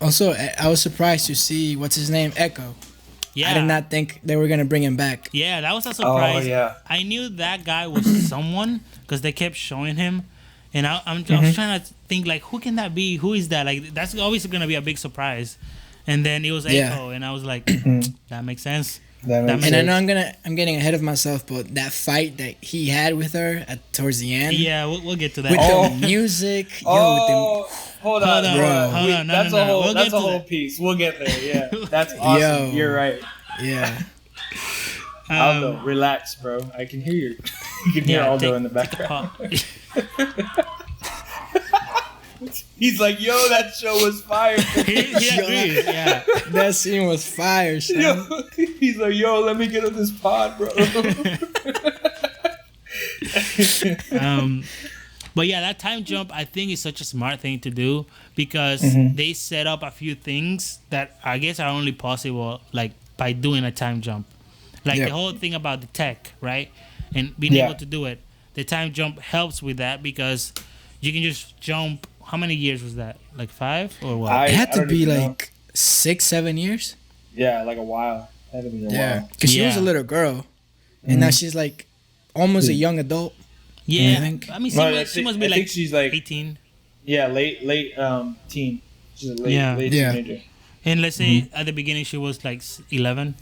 also, I was surprised to see, what's his name? Echo. Yeah. I did not think they were going to bring him back. Yeah, that was a surprise. Oh, yeah. I knew that guy was someone because they kept showing him. And I was trying to think, like, who can that be? Who is that? Like, that's always going to be a big surprise. And then it was Echo, and I was like, that makes sense. That makes sense. I know I'm getting ahead of myself, but that fight that he had with her towards the end. Yeah, we'll get to that. With the music. Hold on, bro. Hold on. That's a whole piece. We'll get there. Yeah, that's awesome. You're right. Yeah. Aldo, relax, bro. I can hear you. You can hear Aldo in the background. He's like, yo, that show was fire. he agrees, yeah. That scene was fire, son. Yo, he's like, yo, let me get on this pod, bro. But yeah, that time jump, I think, is such a smart thing to do because they set up a few things that I guess are only possible like by doing a time jump. Like the whole thing about the tech, right? And being able to do it. The time jump helps with that because you can just jump. How many years was that? Like 5 or what? It had to be like 6-7 years. Yeah, like a while. It had to be a while. Because she was a little girl, and now she's like almost a young adult. Yeah, I mean, she must be I like, think she's like 18. Yeah, late teen. She's a late teenager. And let's say at the beginning she was like 11,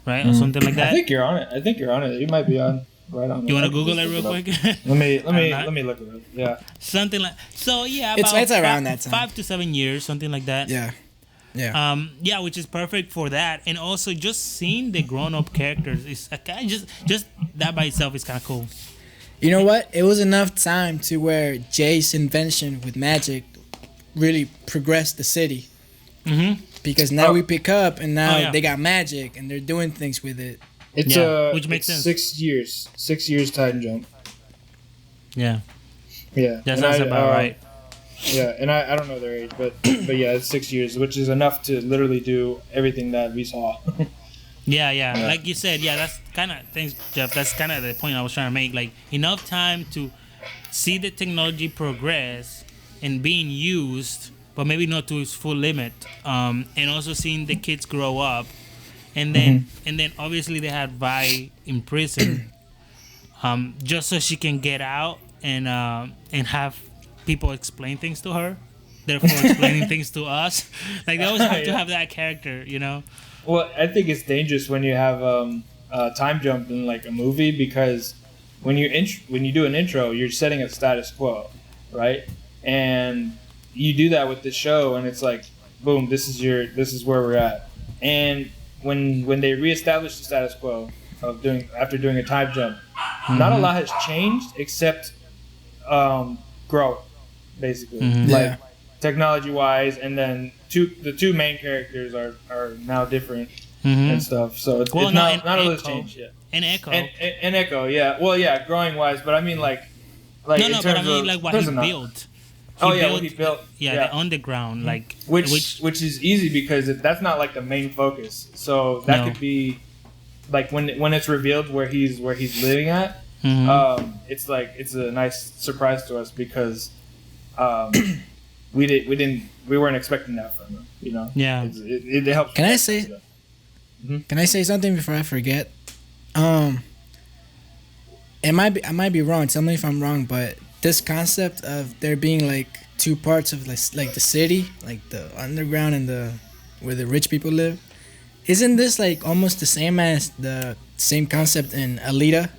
right, or something like that. I think you're on it. You might be on. Right on. You want to Google it real quick? let me look at it. Yeah. Something like about it's around that time. 5 to 7 years, something like that. Yeah. Yeah, which is perfect for that, and also just seeing the grown-up characters is just that by itself is kind of cool. You know what? It was enough time to where Jay's invention with magic really progressed the city. Because now we pick up, and now they got magic, and they're doing things with it. It's which makes sense. 6 years. 6 years time jump. Yeah. Yeah. That sounds about right. Yeah, and I don't know their age, but yeah, it's 6 years, which is enough to literally do everything that we saw. Yeah. Like you said, that's kind of things, Jeff. That's kind of the point I was trying to make. Like enough time to see the technology progress and being used, but maybe not to its full limit. And also seeing the kids grow up. And then obviously they had Vi in prison, just so she can get out and have people explain things to her, therefore explaining things to us. Like they always have to have that character, you know. Well, I think it's dangerous when you have a time jump in like a movie because when you do an intro, you're setting a status quo, right? And you do that with the show, and it's like, boom, this is where we're at, and when they reestablish the status quo after doing a time jump, not a lot has changed except growth, basically. Yeah. Technology wise, and then the two main characters are now different and stuff. So it's not a lot has changed yet. And Echo. And Echo, yeah. Well, yeah, growing wise, but I mean like no, but I mean like what he built. What he built. Yeah, the underground, like which is easy because that's not like the main focus. So that could be like when it's revealed where he's living at. It's like it's a nice surprise to us because we weren't expecting that from him. You know. Yeah. It helps. Can I say something before I forget? I might be wrong. Tell me if I'm wrong, but this concept of there being like two parts of like the city, like the underground and where the rich people live, isn't this like almost the same as the same concept in Alita,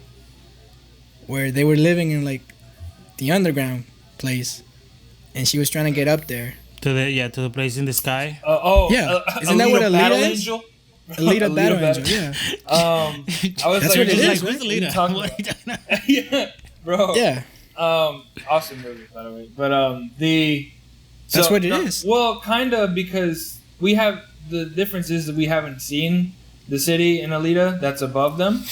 where they were living in like the underground place, and she was trying to get up there to the place in the sky. Isn't that what Alita is? Angel? Alita Battle Angel, yeah. I was that's what it is. Where's Alita? What are you talking about? Yeah, bro. Yeah. Awesome movie, by the way. But that's what it is. Well, kind of, because we have the difference is that we haven't seen the city in Alita that's above them,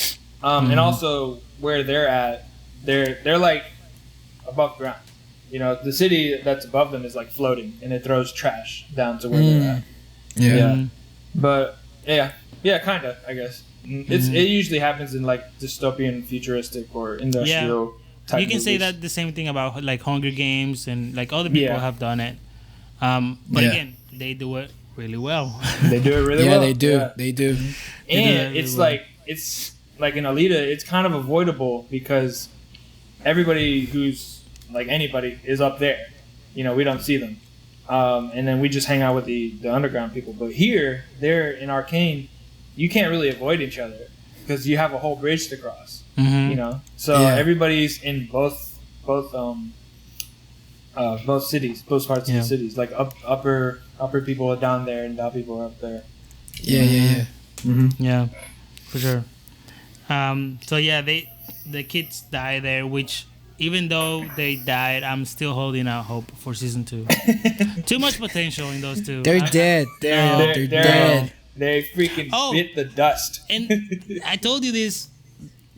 and also where they're at, they're like above ground. You know, the city that's above them is like floating, and it throws trash down to where they're at. Yeah. But yeah, kind of, I guess. It usually happens in like dystopian, futuristic, or industrial. Type you can movies. say that the same thing about like Hunger Games and like other people have done it. But again, they do it really well. They do it really well. Yeah, they do. Yeah. They do. And it's like in Alita, it's kind of avoidable because everybody who's like anybody is up there. You know, we don't see them. And then we just hang out with the underground people. But here, they're in Arcane, you can't really avoid each other because you have a whole bridge to cross. You know, so everybody's in both cities, both parts of the cities. Like upper people are down there, and down people are up there. Yeah. Yeah, for sure. So yeah, the kids die there, which even though they died, I'm still holding out hope for season 2. Too much potential in those two. They're dead. They're dead. They freaking bit the dust. And I told you this.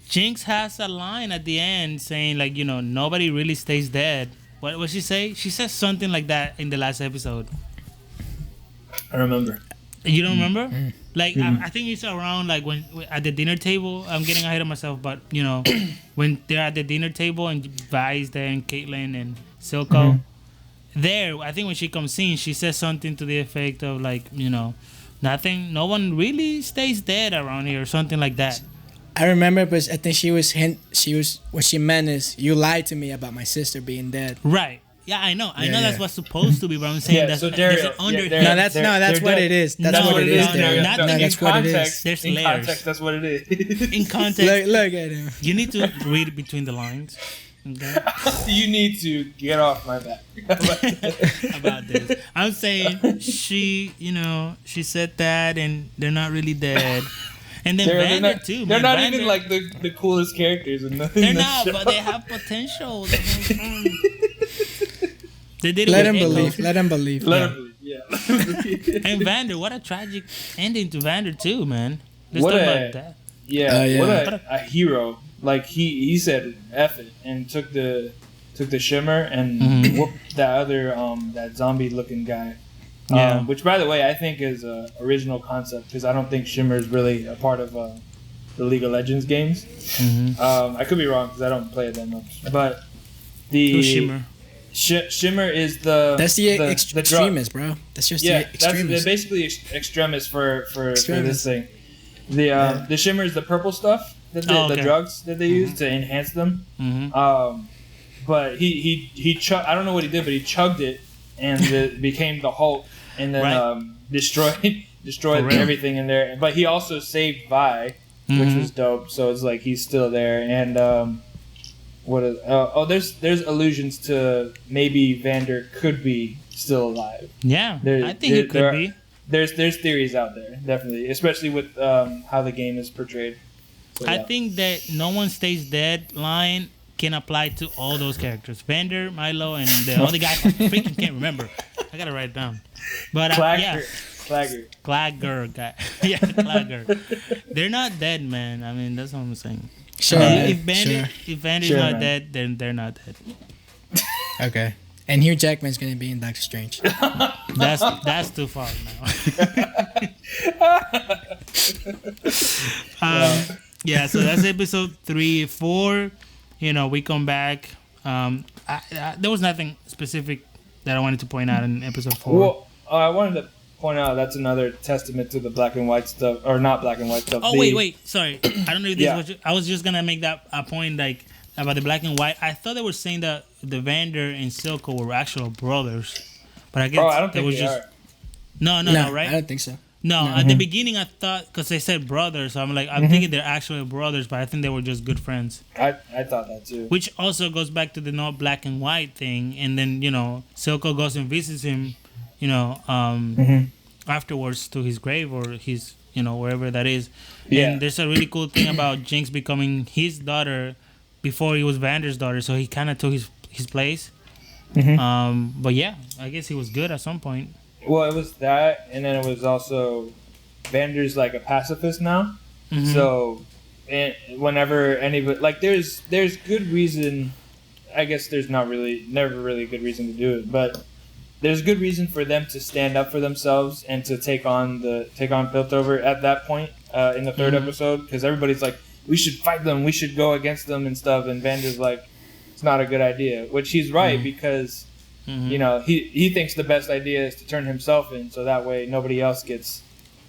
Jinx has a line at the end saying like, you know, nobody really stays dead. What she say? She says something like that in the last episode. I remember. You don't remember? Like I think it's around like when at the dinner table. I'm getting ahead of myself, but you know, when they're at the dinner table and Vi's there and Caitlyn and Silco, there I think when she comes in, she says something to the effect of like, you know, no one really stays dead around here or something like that. I remember, but I think what she meant is you lied to me about my sister being dead. Right. Yeah, I know. I know that's what's supposed to be, but I'm saying that's so Dario, there's an under. That's what it is. That's what it is. That's what it is. There's in layers. context, that's what it is. In context, look at him. You need to read between the lines. Okay? You need to get off my back about this. I'm saying she said that, and they're not really dead. And then Vander too. They're not even like the coolest characters in the. They're not, but they have potential. They did. Let him believe. Let him believe. Yeah. And Vander, what a tragic ending to Vander too, man. Let's talk about that. Yeah, what a hero. Like he said F it and took the shimmer and whooped that other that zombie looking guy. Which, by the way, I think is an original concept because I don't think Shimmer is really a part of the League of Legends games. I could be wrong because I don't play it that much. But Who's Shimmer? Shimmer is that's the extremist, bro. That's just the extremist. That's basically extremist for this thing. The Shimmer is the purple stuff the drugs that they use to enhance them. But he I don't know what he did, but he chugged it and it became the Hulk. And then destroyed everything in there. But he also saved Vi, which was dope. So it's like he's still there. And there's allusions to maybe Vander could be still alive. Yeah, I think it could be. There's theories out there, definitely, especially with how the game is portrayed. So, I think that no one stays dead line can apply to all those characters. Vander, Milo, and the other guy I freaking can't remember. I gotta write it down. But yeah. Clagger guy. Yeah, Clagger. They're not dead, man. I mean, that's what I'm saying. Sure. If Vander's not dead, then they're not dead. Okay. And Hugh Jackman's gonna be in Doctor Strange. That's too far now. Yeah, so that's episode 3, 4. You know, we come back. There was nothing specific that I wanted to point out in episode 4. Well, I wanted to point out that's another testament to the black and white stuff, or not black and white stuff. Oh, wait. Sorry. I don't know if this was... I was just going to make that a point, like, about the black and white. I thought they were saying that the Vander and Silco were actual brothers. But I guess I don't think was they just... are. No, right? I don't think so. No, at the beginning I thought, because they said brothers, so I'm like, I'm thinking they're actually brothers, but I think they were just good friends. I thought that too. Which also goes back to the not black and white thing, and then, you know, Silco goes and visits him, you know, afterwards to his grave or his, you know, wherever that is. Yeah. And there's a really cool thing about Jinx becoming his daughter before he was Vander's daughter, so he kind of took his place. But yeah, I guess he was good at some point. Well, it was that, and then it was also Vander's like a pacifist now. So, and whenever anybody like, there's good reason. I guess there's never really a good reason to do it, but there's good reason for them to stand up for themselves and to take on Piltover at that point in the third episode, because everybody's like, we should fight them, we should go against them and stuff, and Vander's like, it's not a good idea, which he's right because. You know, he thinks the best idea is to turn himself in, so that way nobody else gets,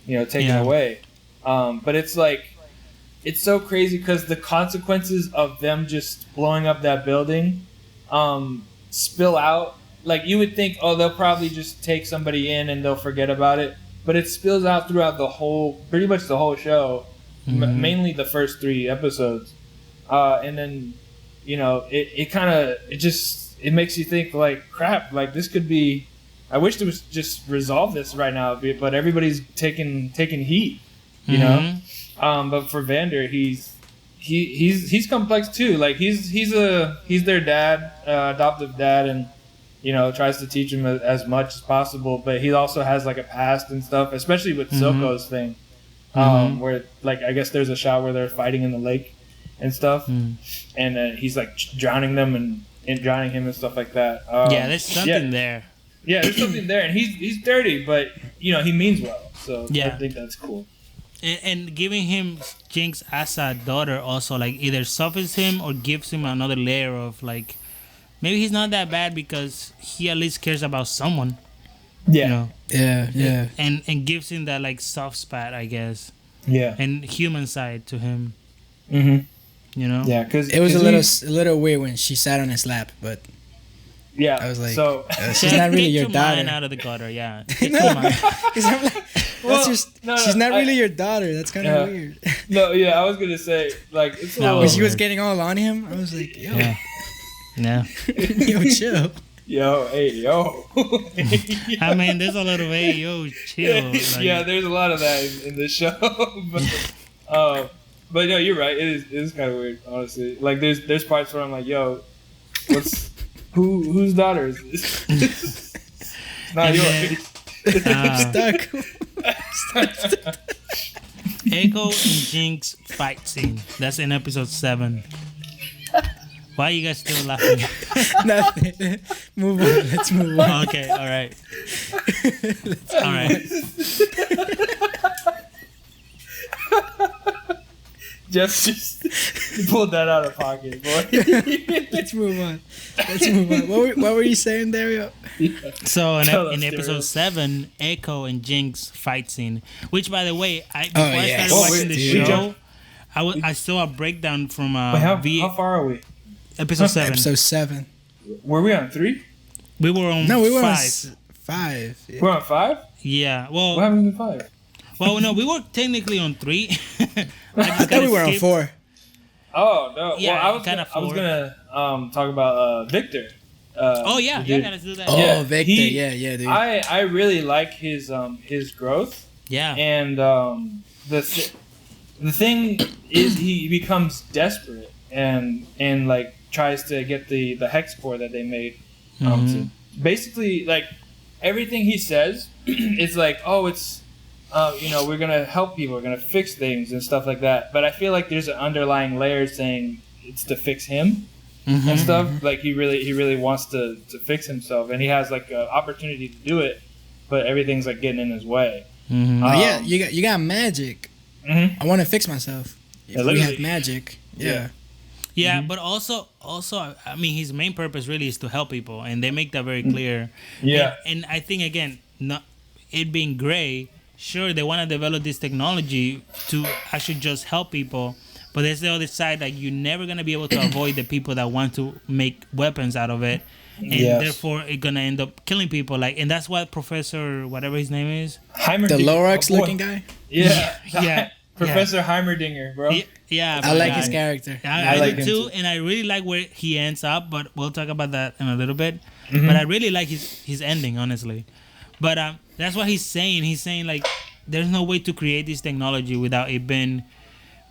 you know, taken away. But it's like, it's so crazy because the consequences of them just blowing up that building spill out. Like, you would think, oh, they'll probably just take somebody in and they'll forget about it. But it spills out throughout pretty much the whole show, mainly the first 3 episodes. And then, you know, it makes you think, like, crap, like, this could be... I wish there was just resolve this right now, but everybody's taking heat, you know? But for Vander, he's complex too. Like, he's their dad, adoptive dad, and, you know, tries to teach him as much as possible, but he also has, like, a past and stuff, especially with Silco's thing, where, like, I guess there's a shot where they're fighting in the lake and stuff, and he's, like, drowning them and drowning him and stuff like that. There's something there. Yeah, there's something there, and he's dirty, but, you know, he means well. So I think that's cool. And giving him Jinx as a daughter also, like, either softens him or gives him another layer of, like, maybe he's not that bad because he at least cares about someone. Yeah. You know? Yeah. And gives him that, like, soft spot, I guess. Yeah. And human side to him. You know? Yeah, because it was a little weird when she sat on his lap, but I was like, so she's not really your daughter. Mind out of the gutter, yeah. She's not really your daughter. That's kind of weird. No, I was gonna say, like, it's when she was getting all on him, I was like, yo, yo, chill. Yo, hey, yo. I mean, there's a lot of hey, yo, chill. Like, there's a lot of that in this show, but no, you're right. It is kind of weird, honestly. Like, there's parts where I'm like, yo, whose daughter is this? It's not yours. Stuck. Echo and Jinx fight scene. That's in episode 7. Why are you guys still laughing? Nothing. Move on. Let's move on. Okay. All right. All right. Just you pulled that out of pocket, boy. Let's move on. What were you saying, Dario? So in episode 7, Echo and Jinx fight scene. Which, by the way, before I started watching the show, I saw a breakdown from how far are we? Episode 7. Episode 7. Were we on 3? We were on 5. No, we were on 5. Yeah. We're on 5? Yeah. Well, what happened to 5? Well, no, we were technically on 3. I thought we were on 4. Oh no! Yeah, well, I was gonna talk about Victor. Yeah, let's do that. Oh, Victor, yeah, dude. I really like his growth. Yeah. And the thing is, he becomes desperate and like tries to get the hex core that they made. To basically, like, everything he says is like, oh, it's we're gonna help people, we're gonna fix things and stuff like that. But I feel like there's an underlying layer saying it's to fix him and stuff. Like he really wants to fix himself, and he has like an opportunity to do it, but everything's like getting in his way. Yeah, you got magic. I want to fix myself. If we have magic, yeah, but also, I mean, his main purpose really is to help people, and they make that very clear. Yeah, and I think again, not it being gray. Sure, they want to develop this technology to actually just help people, but there's the other side that you're never gonna be able to avoid the people that want to make weapons out of it, and therefore it's gonna end up killing people. Like, and that's what Professor whatever his name is, the Lorax looking guy. Yeah. Professor Heimerdinger, bro. Yeah, I like his character. I like do him too, and I really like where he ends up. But we'll talk about that in a little bit. But I really like his ending, honestly. But that's what he's saying. He's saying like, there's no way to create this technology without it being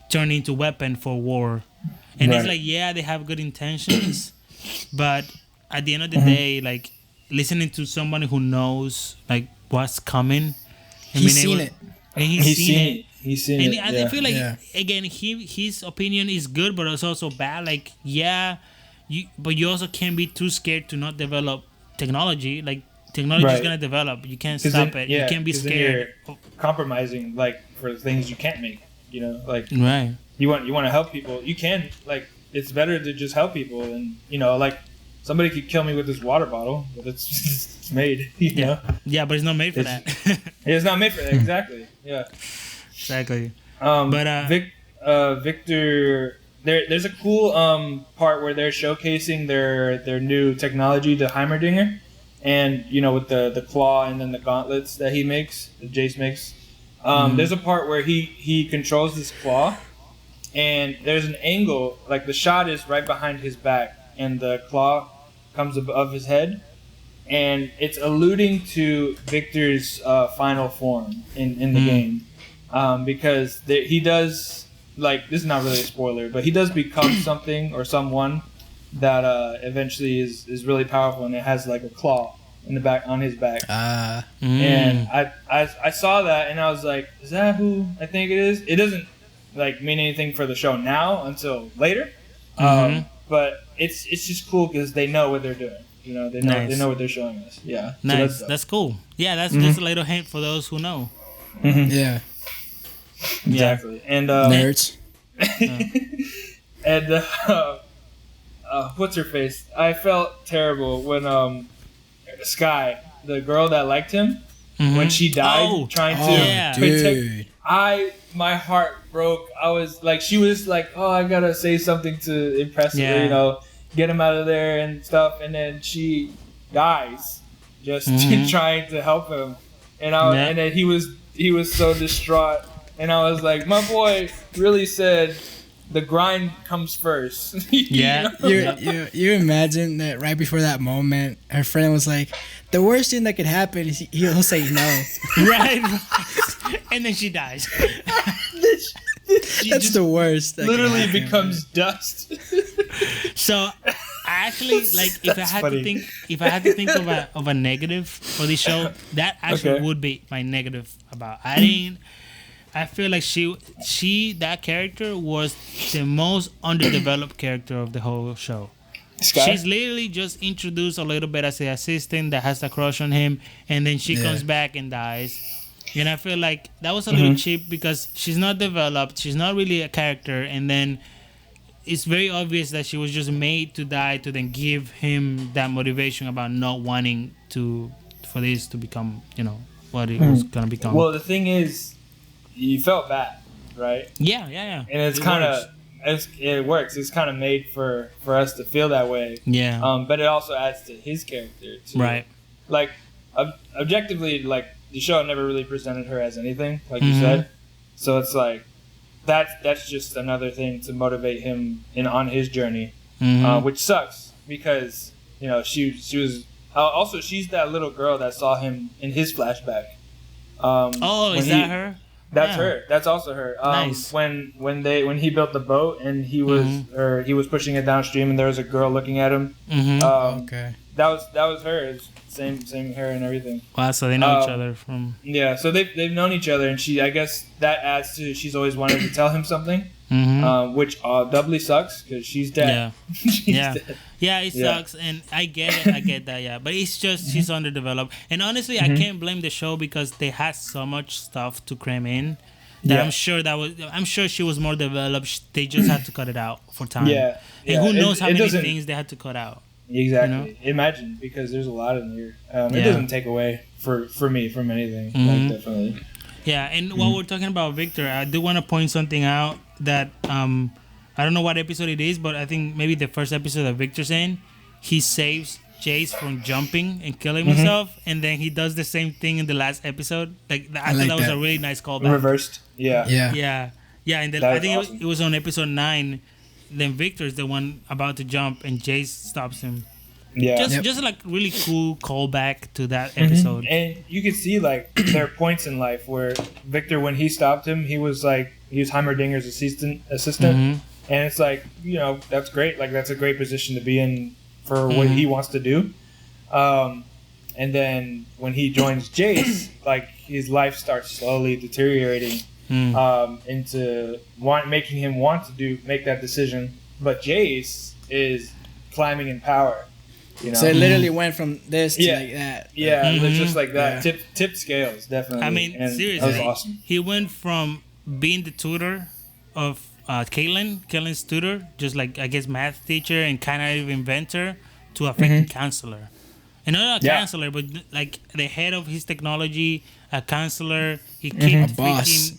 turned into weapon for war. And it's like, yeah, they have good intentions, but at the end of the day, like listening to somebody who knows like what's coming, he's seen it, and he's seen it. He's seen and it. I feel like again, his opinion is good, but it's also bad. Like, but you also can't be too scared to not develop technology. Like, technology is gonna develop. You can't stop it. You can't be scared. You're compromising like for things you can't make. You know, like you want to help people. You can, like, it's better to just help people, and like somebody could kill me with this water bottle, but it's made. You know. Yeah, but it's not made for that. It's not made for that. Exactly. Yeah. Exactly. But Victor, there's a cool part where they're showcasing their new technology, the Heimerdinger, and with the claw and then the gauntlets that Jace makes. There's a part where he controls this claw, and there's an angle, like the shot is right behind his back, and the claw comes above his head, and it's alluding to Victor's final form in the game. Because he does, like, this is not really a spoiler, but he does become something or someone that eventually is really powerful, and it has like a claw in the back on his back. And I saw that, and I was like, is that who I think it is? It doesn't like mean anything for the show now until later, but it's just cool because they know what they're doing. They know what they're showing us. Yeah, nice. So that's cool. Yeah, that's just a little hint for those who know. Yeah. Exactly. And nerds. And what's her face? I felt terrible when Sky, the girl that liked him, when she died trying to protect. My heart broke. I was like, she was like, oh, I gotta say something to impress her, get him out of there and stuff, and then she dies just trying to help him, and and then he was so distraught. And I was like, my boy really said the grind comes first. You imagine that right before that moment, her friend was like, the worst thing that could happen is he'll say no. Right. And then she dies. That's the worst. Literally becomes dust. So I actually, like, if I had to think of a negative for this show, that actually would be my negative about. I feel like that character was the most underdeveloped character of the whole show. Sky? She's literally just introduced a little bit as the assistant that has a crush on him, and then she comes back and dies. And I feel like that was a little cheap because she's not developed, she's not really a character, and then it's very obvious that she was just made to die to then give him that motivation about not wanting for this to become, what it was gonna become. Well, the thing is, you felt bad, right? Yeah. And it's kind of it works. It's kind of made for us to feel that way. Yeah. But it also adds to his character too. Right. Like objectively, like the show never really presented her as anything, like you said. So it's like that's just another thing to motivate him on his journey, which sucks because she was also she's that little girl that saw him in his flashback. Is that her? That's Yeah. her. That's also her. Nice. When he built the boat and he was pushing it downstream and there was a girl looking at him. Mm-hmm. Okay. That was her. It's same hair and everything. Wow, so they know each other from. Yeah, so they've known each other, and I guess that adds to she's always wanted to tell him something, which doubly sucks because she's dead. Yeah. She's Yeah. dead. Yeah, it sucks, and I get it. I get that, yeah. But it's just she's underdeveloped, and honestly, I can't blame the show because they had so much stuff to cram in that Yeah. I'm sure she was more developed. They just had to cut it out for time. Yeah, And who knows how it many doesn't- things they had to cut out. Exactly. You know? Imagine, because there's a lot in here. It Yeah. doesn't take away for me from anything. Like, definitely. Yeah, and while we're talking about Victor, I do want to point something out that I don't know what episode it is, but I think maybe the first episode that Victor's in, he saves Jace from jumping and killing himself, and then he does the same thing in the last episode. Like I thought like that was that. a really nice callback. Reversed. Yeah. Yeah. Yeah, and then That I was think awesome. it was on episode 9. Then Victor's the one about to jump, and Jace stops him. Yeah. Just like really cool callback to that episode. And you can see like there are points in life where Victor, when he stopped him, he was Heimerdinger's assistant, and it's like, that's great. Like that's a great position to be in for what he wants to do. And then when he joins Jace, like his life starts slowly deteriorating into making him want to make that decision. But Jace is climbing in power. So it literally went from this to like that. Yeah, it was just like that. Yeah. Tipped scales, definitely. I mean, and seriously, that was awesome. he went from being the tutor of Caitlin's tutor, just like I guess math teacher and kind of inventor, to a freaking counselor. And not a counselor, but like the head of his technology, a counselor. He kicked A boss.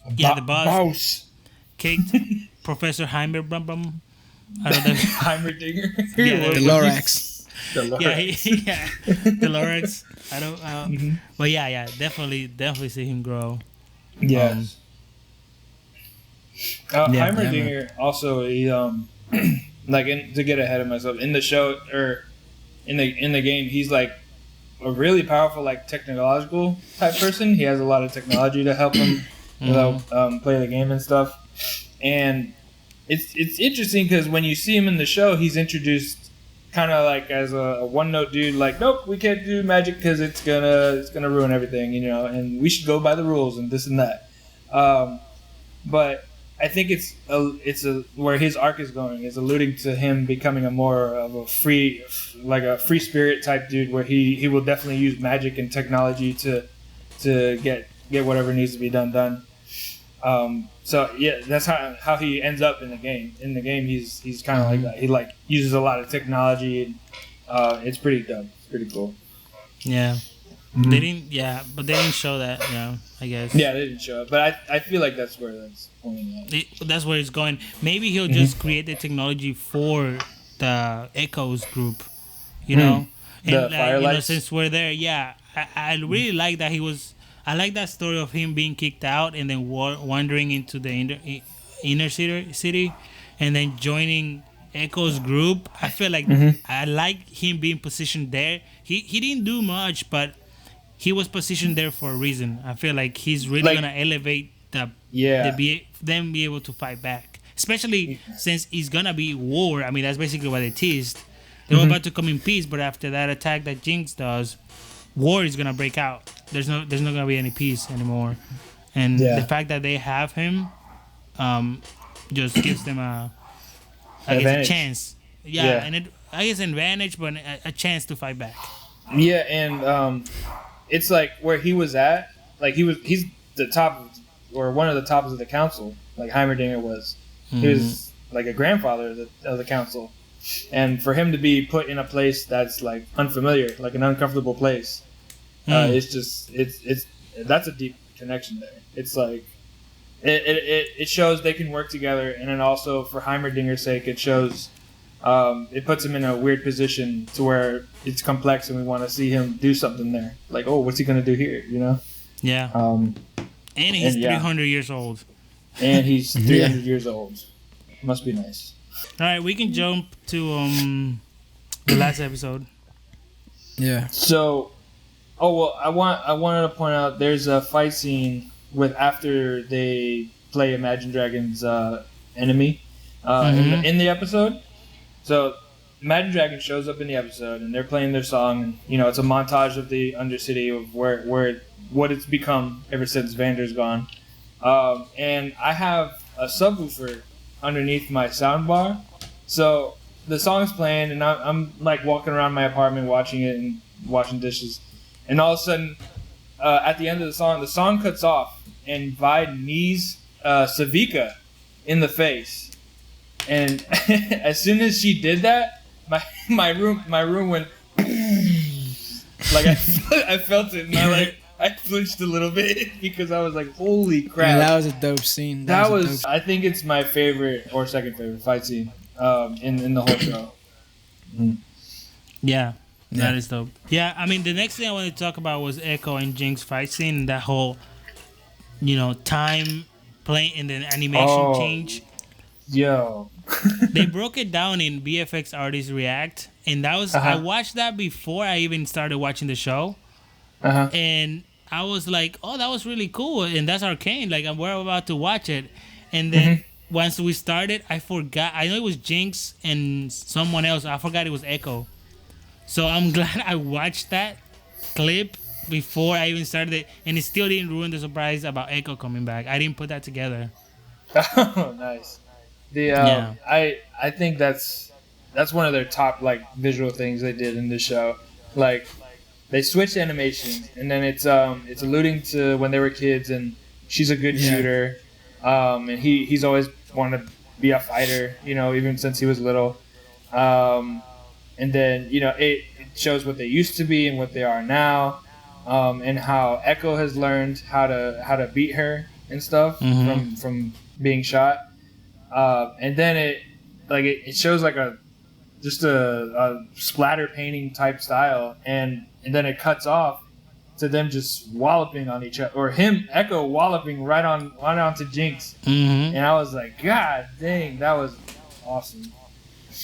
the boss. Boss. Kicked Professor Heimer. I don't know. Heimerdinger. Yeah, The Lorax. The Lorax. Yeah, the Lorax. I don't. But yeah, definitely see him grow. Yes. Yeah, Heimerdinger also, he, to get ahead of myself, in the show or in the game, he's like a really powerful like technological type person. He has a lot of technology to help him play the game and stuff. And it's interesting because when you see him in the show, he's introduced kind of like as a one note dude, like, nope, we can't do magic because it's gonna ruin everything, and we should go by the rules and this and that. But I think it's where his arc is going is alluding to him becoming a more of a free spirit type dude, where he will definitely use magic and technology to get whatever needs to be done. So yeah, that's how he ends up in the game. In the game, he's kind of like that. He like uses a lot of technology, and it's pretty dope. It's pretty cool. Yeah. They didn't show that. I guess. Yeah, they didn't show it, but I feel like that's where that's pointing at. That's where it's going. Maybe he'll just create the technology for the Echoes group, And The Firelights? since we're there, I really like that I like that story of him being kicked out and then wandering into the inner city, and then joining Echo's group. I feel like I like him being positioned there. He didn't do much, but he was positioned there for a reason. I feel like he's really gonna elevate them be able to fight back, especially since it's gonna be war. I mean, that's basically what they teased. They were about to come in peace, but after that attack that Jinx does, war is gonna break out. There's not gonna be any peace anymore, and the fact that they have him, just gives them a chance. Yeah, and I guess advantage, but a chance to fight back. Yeah, and it's like where he was at. Like he's the top or one of the tops of the council. Like Heimerdinger was. He was like a grandfather of the council, and for him to be put in a place that's like unfamiliar, like an uncomfortable place. It's that's a deep connection there. It's like it shows they can work together, and then also for Heimerdinger's sake, it shows it puts him in a weird position to where it's complex, and we want to see him do something there. Like, oh, what's he gonna do here? Yeah. And he's 300 years old. And he's 300 years old. Must be nice. All right, we can jump to the last episode. Yeah. So. Oh well, I wanted to point out there's a fight scene with after they play Imagine Dragons enemy in the episode. So Imagine Dragon shows up in the episode, and they're playing their song. And, you know, it's a montage of the Undercity of what it's become ever since Vander's gone. And I have a subwoofer underneath my soundbar, so the song's playing, and I'm like walking around my apartment watching it and washing dishes, and all of a sudden, at the end of the song cuts off, and Vi knees Savika in the face, and as soon as she did that, my room went like I felt it, and I flinched a little bit because I was like, holy crap. Yeah, that was a dope scene. I think it's my favorite or second favorite fight scene in the whole show. Yeah, that is dope. Yeah, I mean, the next thing I wanted to talk about was Echo and Jinx fight scene, and that whole, time playing and then animation change. Yo. They broke it down in VFX Artists React, and that was I watched that before I even started watching the show. And I was like, oh, that was really cool. And that's Arcane. Like, we're about to watch it. And then once we started, I forgot. I know it was Jinx and someone else. I forgot it was Echo. So I'm glad I watched that clip before I even started it. And it still didn't ruin the surprise about Echo coming back. I didn't put that together. Oh, nice. I think that's one of their top, like, visual things they did in the show. Like, they switched animations, and then it's alluding to when they were kids, and she's a good shooter, and he's always wanted to be a fighter, even since he was little, and then it shows what they used to be and what they are now, and how Echo has learned how to beat her and stuff from being shot, and then it shows like a splatter painting type style, and then it cuts off to them just walloping on each other, or him, Echo, walloping right onto Jinx. And I was like, God dang, that was awesome.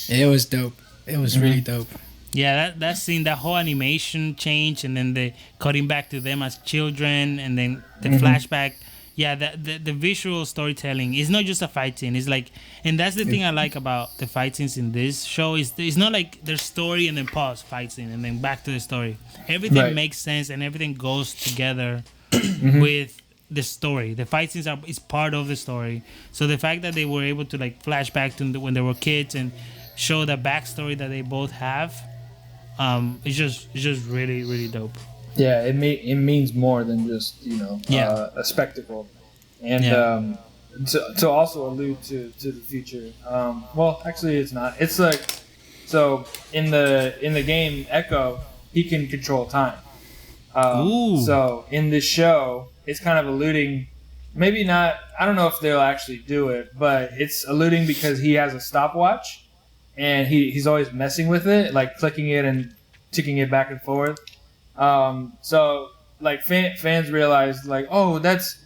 It was dope. It was really dope. Yeah, that scene, that whole animation change, and then the cutting back to them as children, and then the flashback. Yeah, the visual storytelling is not just a fight scene. It's like, and that's the thing I like about the fight scenes in this show is it's not like there's story and then pause, fight scene, and then back to the story. Everything makes sense and everything goes together with the story. The fight scenes is part of the story. So the fact that they were able to like flash back to when they were kids and show the backstory that they both have, it's just really, really dope. Yeah, it means more than just a spectacle, and to also allude to the future. Well, actually, it's not. It's like, so in the game Echo, he can control time. So in this show, it's kind of alluding. Maybe not. I don't know if they'll actually do it, but it's alluding because he has a stopwatch, and he's always messing with it, like clicking it and ticking it back and forth. So like fans realized like, oh, that's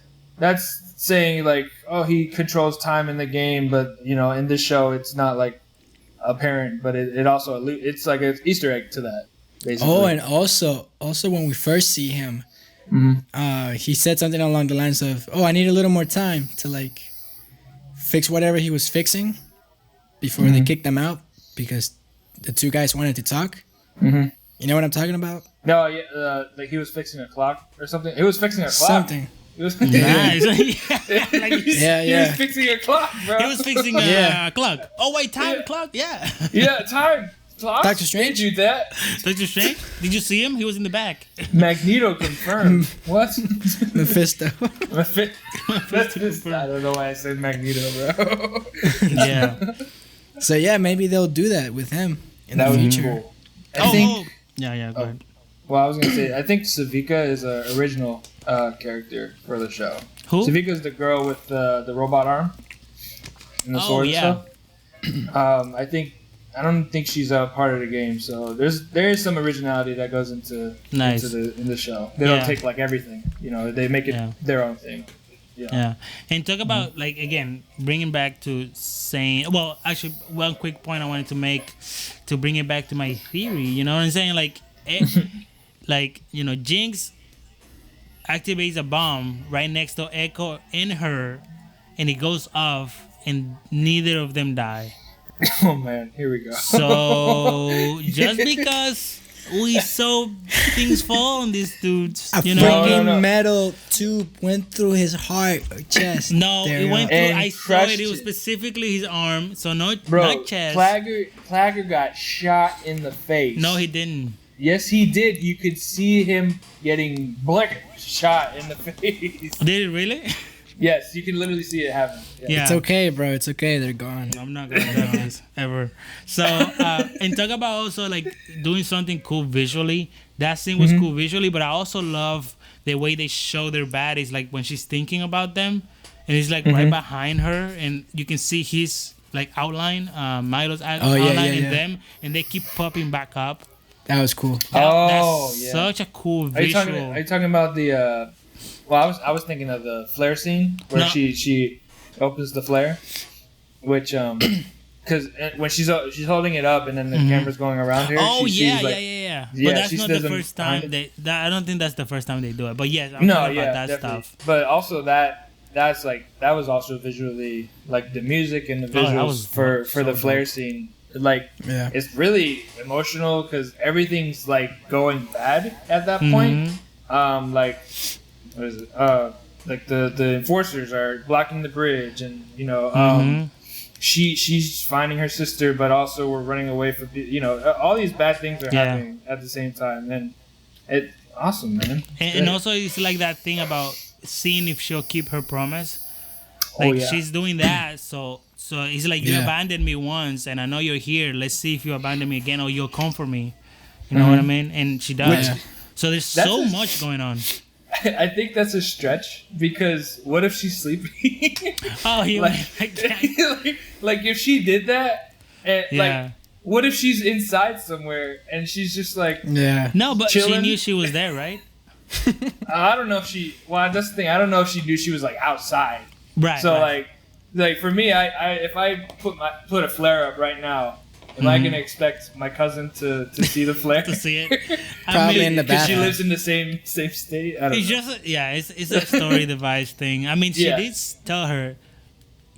saying like, oh, he controls time in the game, but in this show it's not like apparent, but it also it's like an Easter egg to that, basically. Oh, and also when we first see him, he said something along the lines of, oh, I need a little more time to like fix whatever he was fixing before they kicked him out, because the two guys wanted to talk. You know what I'm talking about? No, yeah, like he was fixing a clock or something. He was fixing a clock. Something. He was Nice. He was fixing a clock, bro. He was fixing a clock. Oh wait, time clock. Yeah. Yeah, time clock. Doctor Strange. Did you do that? Doctor Strange. Did you see him? He was in the back. Magneto confirmed. What? Mephisto. I don't know why I said Magneto, bro. Yeah. So yeah, maybe they'll do that with him in the future. Cool. I think. Yeah. Go ahead. Well, I was gonna say, I think Savika is an original character for the show. Who? Savika is the girl with the robot arm and the sword and stuff. I don't think she's a part of the game, so there is some originality that goes into the show. They don't take like everything, they make it their own thing. Yeah. And talk about like, again, bringing back to saying, well, actually one quick point I wanted to make to bring it back to my theory, you know what I'm saying? Like, like, Jinx activates a bomb right next to Echo and her, and it goes off, and neither of them die. Oh man, here we go. So just because we saw things fall on these dudes, A you know. freaking No. metal tube went through his heart or chest. No, There it you went go. through. And I saw crushed it. It was it. specifically his arm. So no, Bro, not chest. Plager got shot in the face. No, he didn't. Yes, he did. You could see him getting shot in the face. Did it really? Yes, you can literally see it happen. Yeah. It's okay, bro. It's okay. They're gone. I'm not gonna do this ever. So and talk about also like doing something cool visually. That scene was cool visually, but I also love the way they show their bodies, like when she's thinking about them, and he's like right behind her, and you can see his like outline, Milo's outline in them, and they keep popping back up. That was cool. That's such a cool Are you visual. talking about the? Well, I was thinking of the flare scene where No. she opens the flare, which because when she's holding it up and then the camera's going around her. Oh she yeah, sees, like, yeah. Yeah, But that's she not sees the them first time behind I don't think that's the first time they do it. But yes, I'm No, talking yeah, about that definitely. stuff. But also that's like that was also visually like the music and the that visuals was for so the flare dope. scene. Like Yeah. it's really emotional because everything's like going bad at that point. Like what is it? Like the enforcers are blocking the bridge, and you know, she's finding her sister, but also we're running away from all these bad things are happening at the same time, and it's awesome, man. And also it's like that thing about seeing if she'll keep her promise. Like she's doing that, so it's like you abandoned me once, and I know you're here. Let's see if you abandon me again, or you'll come for me. You know what I mean? And she does. So there's so much going on. I think that's a stretch because what if she's sleeping? Oh, you like, like that? like if she did that, and Yeah. like what if she's inside somewhere and she's just like Yeah. No, but she chilling? knew she was there, right? I don't know if she. Well, that's the thing. I don't know if she knew she was like outside. Right. So right. like for me, I if I put a flare up right now, am I gonna expect my cousin to see the flare? to see it. Probably in the Because she bathroom. lives in the same state. I don't It's know. just it's a story device thing. I mean, she Yeah. did tell her,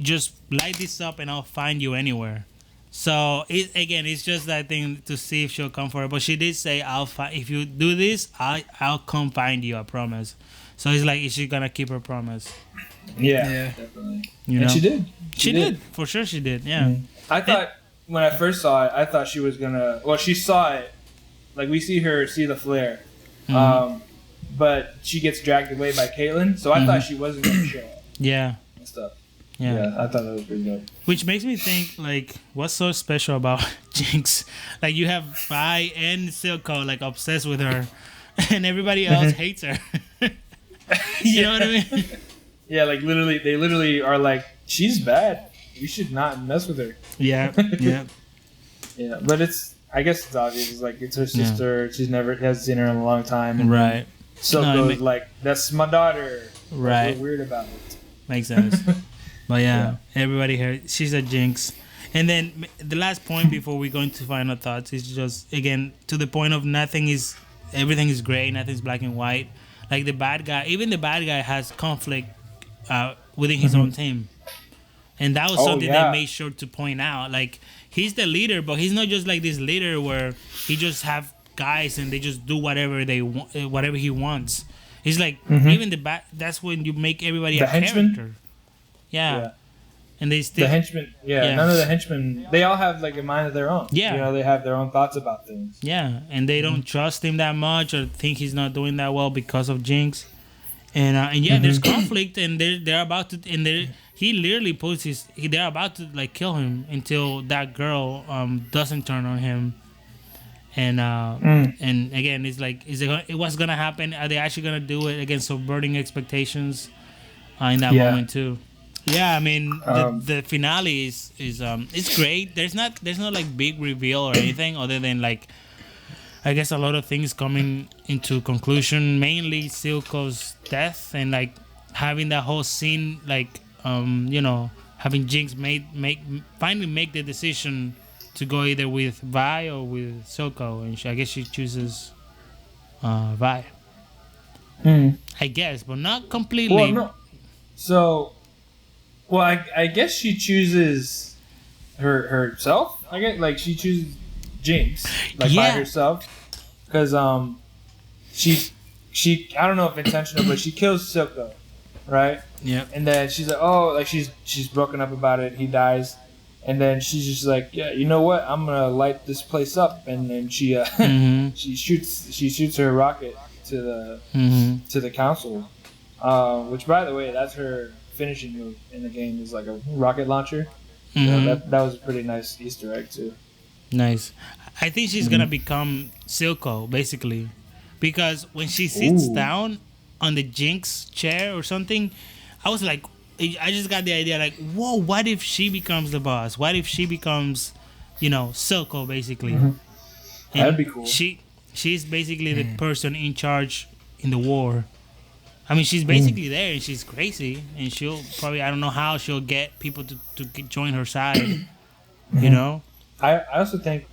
just light this up and I'll find you anywhere. So it's just that thing to see if she'll come for her. But she did say, if you do this, I'll come find you. I promise. So it's like, is she gonna keep her promise? Yeah, definitely. You know, And she did. She did for sure. She did. Yeah. I thought when I first saw it, I thought she was gonna. Well, she saw it. Like we see her see the flare, but she gets dragged away by Caitlyn. So I thought she wasn't gonna show up Yeah. and stuff. Yeah. Yeah, I thought that was pretty dope. Which makes me think, like, what's so special about Jinx? Like, you have Vi and Silco, like, obsessed with her, and everybody else hates her. You know what I mean? Yeah, like literally, they literally are like, she's bad. We should not mess with her. Yeah, yeah. Yeah, but I guess it's obvious. It's like it's her sister. She's never hasn't seen her in a long time. And Right. Silco's like, that's my daughter. Right. We're weird about it. Makes sense. But yeah, everybody here, she's a Jinx. And then the last point before we go into final thoughts is just, again, to the point of everything is gray, nothing's black and white. Like the bad guy, even the bad guy has conflict within his own team. And that was something they made sure to point out. Like, he's the leader, but he's not just like this leader where he just have guys and they just do whatever they want, whatever he wants. He's like, even that's when you make everybody a henchman? character. Yeah. And they still The henchmen, none of the henchmen, they all have like a mind of their own. Yeah. You know, they have their own thoughts about things. Yeah, and they don't trust him that much or think he's not doing that well because of Jinx. And yeah, there's conflict, and they're about to, and he literally puts they're about to like kill him until that girl doesn't turn on him. And and again, it's like, what's gonna happen? Are they actually gonna do it? Again, subverting expectations in that moment too. Yeah, I mean the finale is it's great. There's not like big reveal or anything other than like, I guess a lot of things coming into conclusion. Mainly Silco's death and like having that whole scene, like having Jinx finally make the decision to go either with Vi or with Silco, and I guess she chooses Vi. Hmm. I guess, but not Well, completely. no. So, well, I guess she chooses herself. I guess like she chooses Jinx like by Yeah. herself because she I don't know if intentional, but she kills Silco, right? Yeah. And then she's like, oh, like she's broken up about it. He dies, and then she's just like, yeah, you know what? I'm gonna light this place up, and then she Mm-hmm. she shoots her rocket to the council, which by the way, that's her finishing move in the game is like a rocket launcher. So that was a pretty nice Easter egg too. Nice. I think she's gonna become Silco basically, because when she sits down on the Jinx chair or something, I was like, I just got the idea like, whoa, what if she becomes the boss? What if she becomes, Silco basically? And That'd be cool. She's basically the person in charge in the war. I mean, she's basically there and she's crazy, and she'll probably, I don't know how she'll get people to join her side. You know? I also think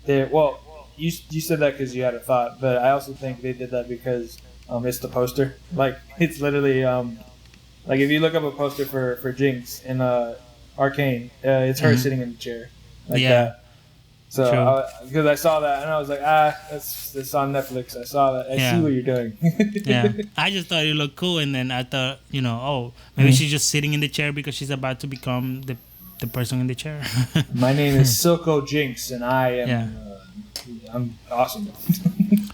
well, you said that because you had a thought, but I also think they did that because it's the poster. Like it's literally like if you look up a poster for Jinx in Arcane, it's her sitting in the chair like that. So because I saw that and I was like, that's on Netflix. I saw that. I see what you're doing. Yeah, I just thought it looked cool, and then I thought, maybe she's just sitting in the chair because she's about to become the person in the chair. My name is Silco Jinx, and I am I'm awesome.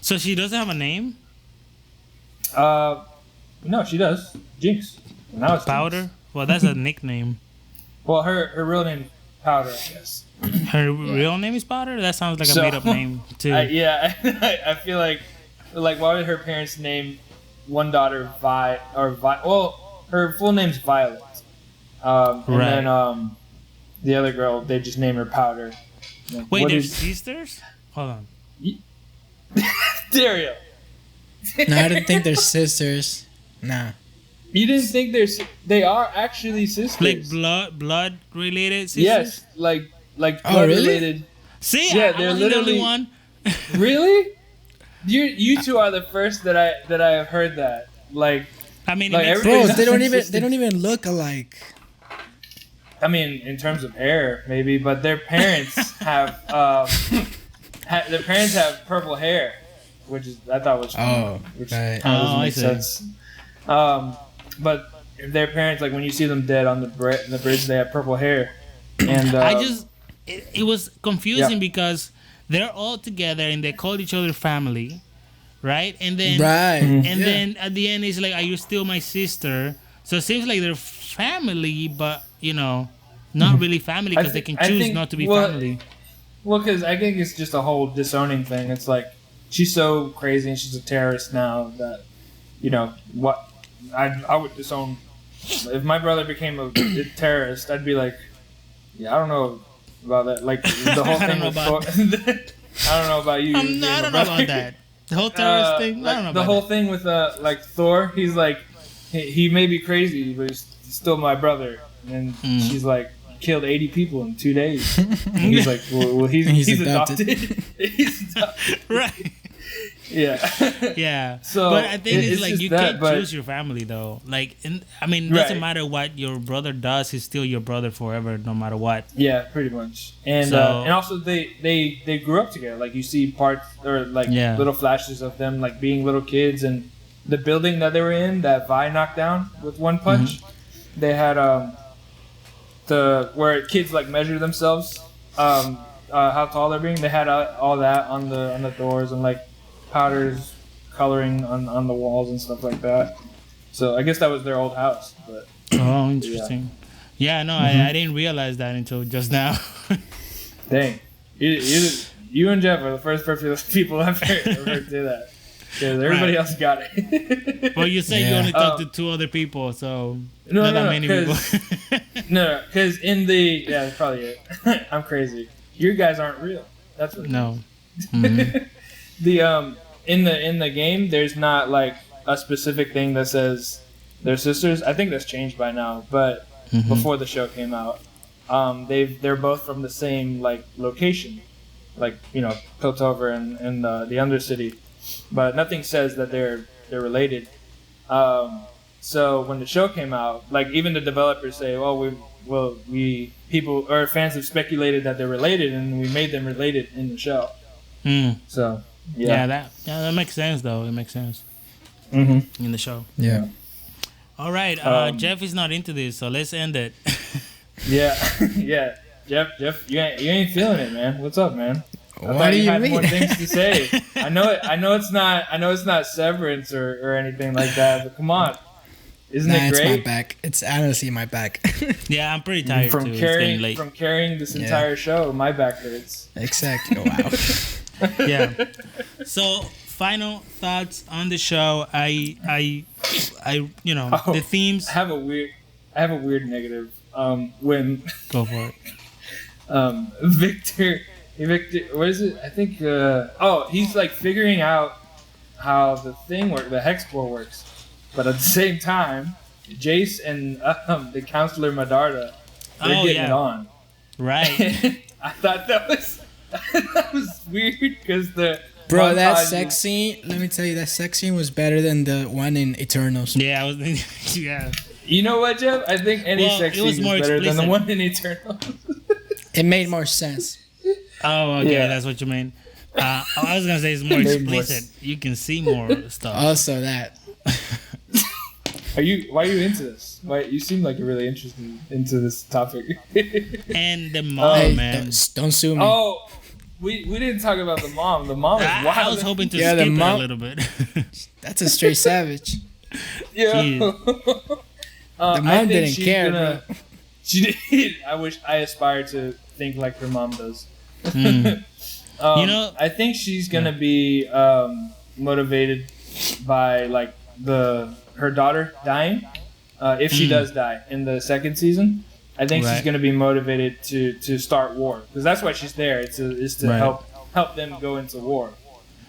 So she doesn't have a name? No, she does. Jinx. Now it's Powder? Jinx. Well, that's a nickname. Well, her real name is Powder, I guess. Her real name is Powder? That sounds like a made-up name, too. I feel like why would her parents name one daughter well, her full name's Violet. And then the other girl, they just name her Powder. Like, wait, they're sisters? Hold on. Dario. No, I didn't think they're sisters. Nah. You didn't think they are actually sisters? Like blood related sisters? Yes, like blood really? related. See, Yeah, I they're wasn't the only literally one. Really? You two are the first that I have heard that. Like, I mean, like it makes Bro, everybody's they don't even look alike. I mean, in terms of hair, maybe, but their parents have their parents have purple hair, which is I thought was funny, Oh, which right. kind of doesn't I make see. sense. But their parents, like when you see them dead on the bridge, they have purple hair, and it was confusing because they're all together and they call each other family, right? And then then at the end it's like, are you still my sister? So it seems like they're family, but not really family because they can choose not to be family. Well, because I think it's just a whole disowning thing. It's like she's so crazy and she's a terrorist now that what I would disown. If my brother became a terrorist, I'd be like, yeah, I don't know about that. Like the whole thing with Thor. I don't know about you. I don't know about that. The whole terrorist thing. I don't know about the whole that. thing with like Thor. He's like, he may be crazy, but he's still my brother. And she's like, killed 80 people in 2 days. And he's like, well he's adopted. He's adopted. Right. Yeah. Yeah. So, but I think it's like just you that, can't choose your family though. Like, it doesn't matter what your brother does. He's still your brother forever, no matter what. Yeah, pretty much. And and also they grew up together. Like you see parts or like little flashes of them like being little kids, and the building that they were in that Vi knocked down with one punch. They had where kids like measure themselves, how tall they're being. They had all that on the doors and like powders coloring on the walls and stuff like that. So I guess that was their old house. But oh, interesting. Yeah, no, I didn't realize that until just now. Dang, you and Jeff are the first people I've heard do that. Because everybody else got it. Well, you say you only talked to 2 other people, so not that many people. No, because that's probably it. I'm crazy. You guys aren't real. That's what. No. The in the game, there's not like a specific thing that says they're sisters. I think that's changed by now, but before the show came out, they're both from the same like location, like Piltover and the Undercity, but nothing says that they're they're related. So when the show came out, like even the developers say, we people or fans have speculated that they're related, and we made them related in the show. So that makes sense though. It makes sense in the show. Yeah. All right, Jeff is not into this, so let's end it. yeah. Jeff, you ain't feeling it, man. What's up, man? What do you had mean? More things to say. I know it's not Severance or anything like that. But come on, isn't it great? It's my back. It's honestly my back. Yeah, I'm pretty tired from too. It's getting late. From carrying this entire show. My back hurts. Exactly. Oh, wow. Yeah. So, final thoughts on the show. The themes. I have a weird negative. When Go for it. Victor, what is it? I think. He's like figuring out how the hexbore works, but at the same time, Jace and the counselor Medarda, they're getting it on. Right. I thought that was weird because Bro, that sex scene. Let me tell you, that sex scene was better than the one in Eternals. Yeah, I was. Yeah. You know what, Jeff? I think any sex scene is better than the one in Eternals. It made more sense. Oh, okay, that's what you mean. I was gonna say it's more explicit. You can see more stuff. Also, that. Why are you into this? Why you seem like you're really interested into this topic? And the mom, man. Don't sue me. Oh, we didn't talk about the mom. The mom is wild. I was hoping to skip it a little bit. That's a straight savage. Yeah. The mom didn't care, bro. She did. I wish I aspire to think like her mom does. I think she's gonna be motivated by like her daughter dying. If she does die in the second season, I think she's gonna be motivated to start war because that's why she's there. It's to help them go into war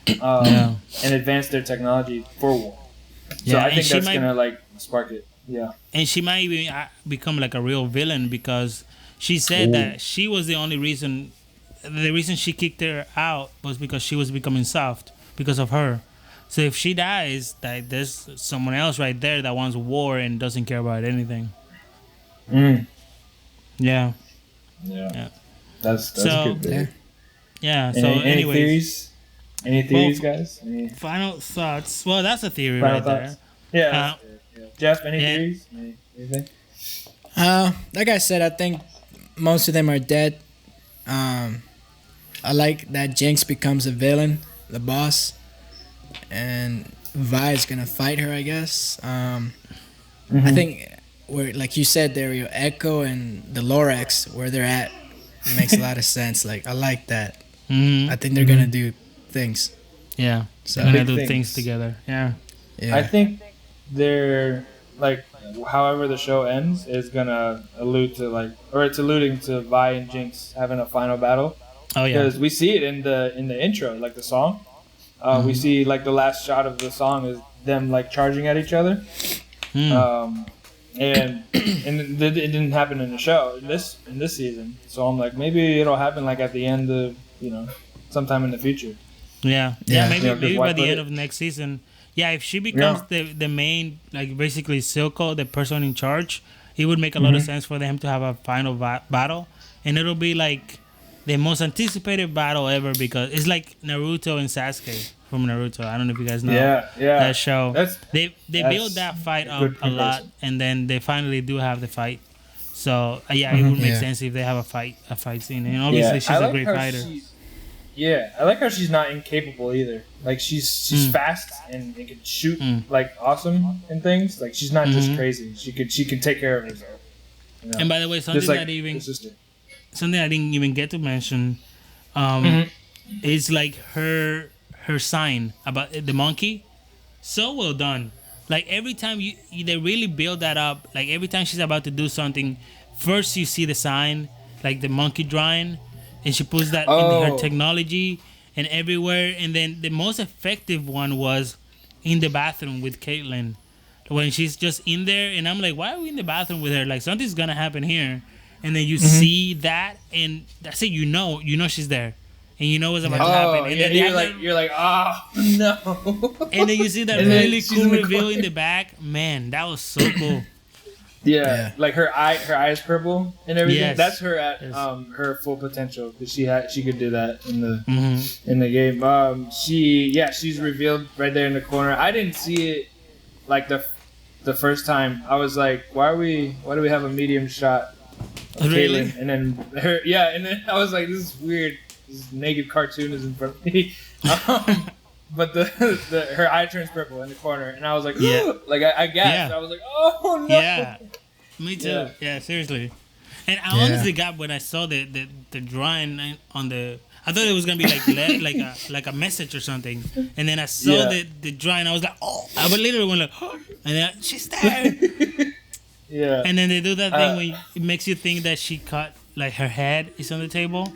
and advance their technology for war. So I think that's gonna like spark it. Yeah. And she might even become like a real villain because she said that she was the only reason. The reason she kicked her out was because she was becoming soft because of her. So if she dies, there's someone else right there that wants war and doesn't care about anything. Yeah. That's good. Yeah. Yeah. So any theories? Any theories, guys? Final thoughts. Well, that's a theory Final right thoughts? there. Yeah. Jeff, any theories? Anything? Like I said, I think most of them are dead. I like that Jinx becomes a villain, the boss, and Vi is gonna fight her, I guess. I think where, like you said, Dario, Echo and the Lorax, where they're at, makes a lot of sense. Like I like that. I think they're gonna do things. Yeah, so they're gonna do things together. Yeah. I think they're like, however the show ends is gonna allude to it's alluding to Vi and Jinx having a final battle. Oh yeah, because we see it in the intro, like the song. We see like the last shot of the song is them like charging at each other. And it didn't happen in the show in this season. So I'm like, maybe it'll happen like at the end of sometime in the future. Yeah. Maybe by the end of next season. Yeah, if she becomes the main, like basically Silco, the person in charge, it would make a lot of sense for them to have a final battle, and it'll be like the most anticipated battle ever because it's like Naruto and Sasuke from Naruto. I don't know if you guys know that show. They build that fight up a lot, and then they finally do have the fight. So it would make sense if they have a fight scene, and obviously she's a great fighter. I like how she's not incapable either. Like she's fast and can shoot like awesome and things. Like she's not just crazy. She could take care of herself. And by the way, something I didn't even get to mention is like her sign about the monkey. So well done. Like every time they really build that up. Like every time she's about to do something, first you see the sign, like the monkey drawing. And she puts that in her technology and everywhere. And then the most effective one was in the bathroom with Caitlyn. When she's just in there. And I'm like, why are we in the bathroom with her? Like, something's going to happen here. And then you see that. And that's it. You know she's there. and you know what's about to Oh, happen. And yeah, then you're like, oh no. and then you see that And then really she's cool in the reveal corner. in the back. Man, that was so cool. Yeah, like her eyes purple and everything. Yes. That's her at Yes. her full potential because she could do that in the Mm-hmm. in the game. She's revealed right there in the corner. I didn't see it like the first time. I was like, why do we have a medium shot of Really? Caitlyn? And then and then I was like, this is weird. This naked cartoon is in front of me. But her eye turns purple in the corner, and I was like, Yeah. like I gasped. Yeah. I was like, oh no. Yeah, me too. Yeah, seriously. And I honestly got when I saw the drawing on the. I thought it was gonna be like a message or something, and then I saw the drawing. I was like, oh! I literally went like, oh! And then she's there. Yeah. And then they do that thing where it makes you think that she cut like her head is on the table.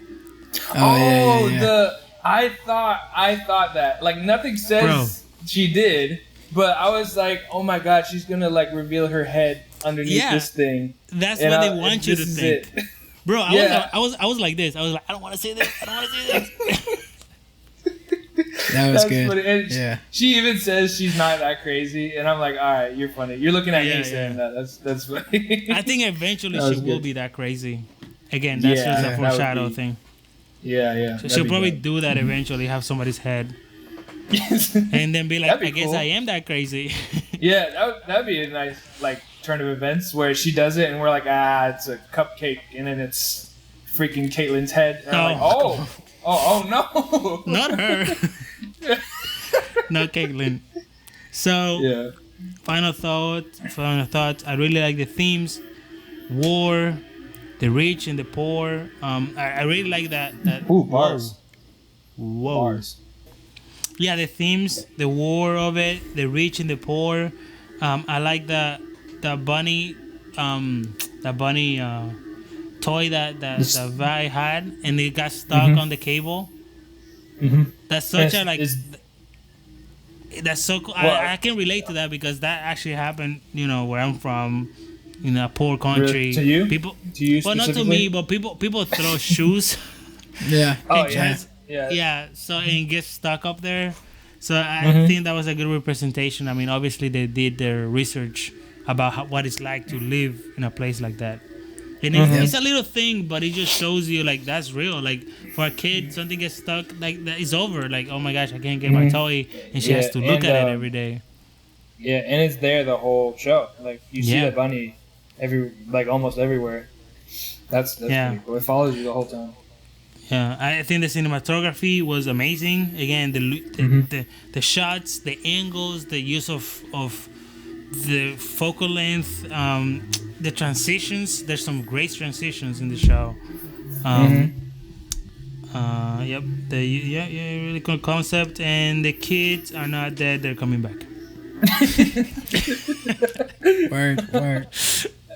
Yeah. I thought that like nothing says she did, but I was like, oh my god, she's gonna like reveal her head underneath this thing. That's And what they want you to this is think, it. bro. I was like this. I was like, I don't want to say this. I don't want to say this. That was That's good. funny. And Yeah. She even says she's not that crazy, and I'm like, all right, you're funny. You're looking at Yeah, me saying that. That's funny. I think eventually That was she will good. be that crazy. Again, that's Yeah, just a that would foreshadow be- thing. yeah. So she'll probably do that eventually, have somebody's head, and then be like, That'd be I guess cool. I am that crazy. Yeah, that'd be a nice like turn of events where she does it and we're like, it's a cupcake, and then it's freaking Caitlyn's head. And I'm like, oh no, Not her. Not Caitlyn. So, yeah, final thoughts. I really like the themes: war, the rich and the poor. I really like that. ooh, bars, Whoa. bars. Yeah, the themes, the war of it, the rich and the poor. I like the bunny, toy that Vi had, and it got stuck on the cable. Mm-hmm. That's such a It's- That's so cool. Well, I can relate to that because that actually happened. You know where I'm from, in a poor country. To you? People. To you Well, not to specifically? me, but people throw shoes. Yeah. Oh and yeah, trans- yeah. Yeah, so and get stuck up there. So I think that was a good representation. I mean, obviously they did their research about what it's like to live in a place like that. And it's a little thing, but it just shows you like that's real. Like for a kid, something gets stuck, like that is over. Like, oh my gosh, I can't get my toy, and she has to look and, at it every day. Yeah, and it's there the whole show. Like you see Yeah. the bunny almost everywhere. That's pretty cool. It follows you the whole time. Yeah, I think the cinematography was amazing. Again, the shots, the angles, the use of the focal length, the transitions. There's some great transitions in the show. Yep. Really cool concept. And the kids are not dead; they're coming back. Word.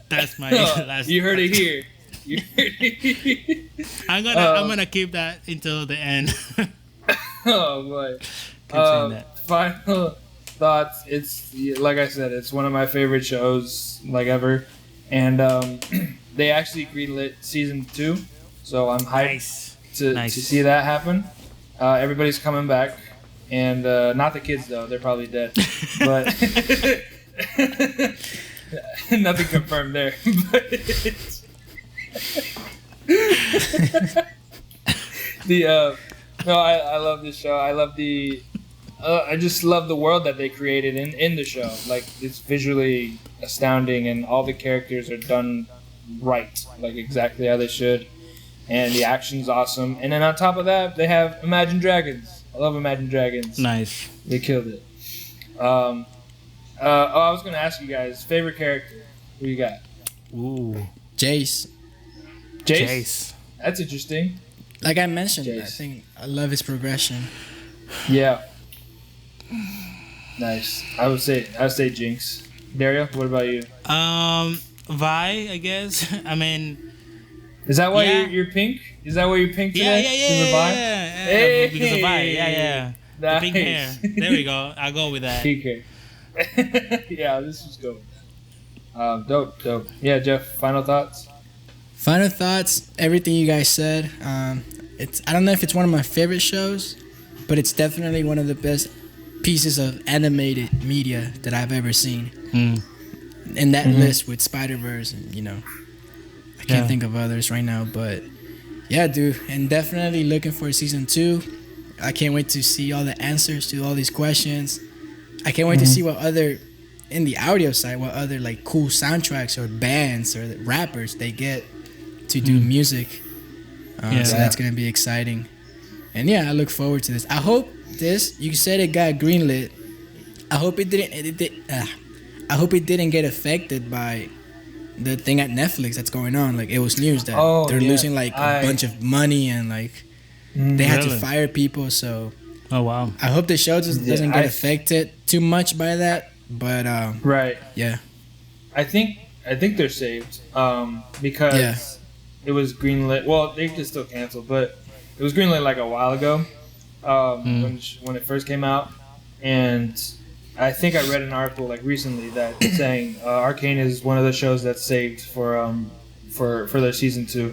That's my last. You heard it here. You heard it here. I'm gonna keep that until the end. Oh boy. Keep saying that. Final thoughts. It's like I said, it's one of my favorite shows like ever, and they actually greenlit season 2, so I'm hyped to see that happen. Everybody's coming back, and not the kids though; they're probably dead. But nothing confirmed there. I love this show. I love I just love the world that they created in the show. Like it's visually astounding, and all the characters are done right, like exactly how they should, and the action's awesome. And then on top of that, they have Imagine Dragons. I love Imagine Dragons. Nice. They killed it. I was gonna ask you guys favorite character. Who you got? Ooh. Jace. Jace. That's interesting. Like I mentioned, I Jace. think I love his progression. Yeah. Nice. I would say Jinx. Dario, what about you? Vi, I guess. I mean, Is that why Yeah. you're pink? Is that why you're pink today? yeah. Because of Vi? Hey! Because of Vi, yeah. The pink hair. Nice. There we go. I'll go with that. Pink hair. Yeah, this was good. Dope. Yeah, Jeff, final thoughts? Final thoughts, everything you guys said. I don't know if it's one of my favorite shows, but it's definitely one of the best pieces of animated media that I've ever seen. In that list with Spider-Verse and I can't think of others right now, but yeah, dude, and definitely looking for season 2. I can't wait to see all the answers to all these questions. I can't wait to see what other, in the audio side, what other like cool soundtracks or bands or rappers they get to do music. So that's gonna be exciting. And yeah, I look forward to this. I hope you said it got greenlit. I hope it didn't. I hope it didn't get affected by the thing at Netflix that's going on. Like it was news that they're losing like a bunch of money and like they had to fire people. So wow. I hope the show doesn't get affected too much by that. But right. Yeah. I think they're saved because it was greenlit. Well, they could still cancel, but it was greenlit like a while ago when it first came out, and I think I read an article like recently that saying Arcane is one of the shows that's saved for their season 2.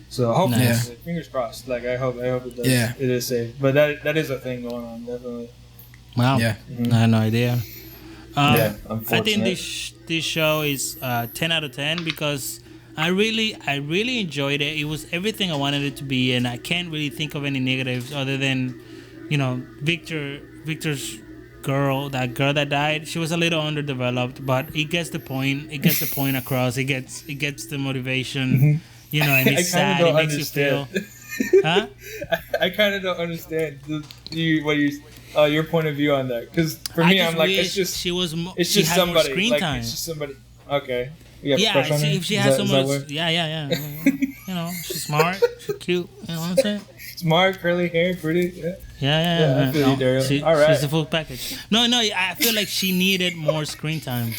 So hopefully, fingers crossed. Like I hope it does. Yeah. It is saved, but that is a thing going on, definitely. Wow. Yeah. I had no idea. I unfortunate. think this show is 10 out of 10 because I really enjoyed it. It was everything I wanted it to be, and I can't really think of any negatives other than, Victor's girl that died. She was a little underdeveloped, but it gets the point. It gets the point across. It gets the motivation. And it's sad. It makes you feel. Huh? I kind of don't understand your point of view on that, because for me, I'm like, it's just somebody. Screen like time. it's just somebody. Okay. You Yeah, crush on her? if she has so much. Yeah. She's smart. She's cute. You know what I'm saying? Smart, curly hair, pretty. Yeah. Yeah. I feel you, Daryl. All right. She's the full package. No. I feel like she needed more screen time.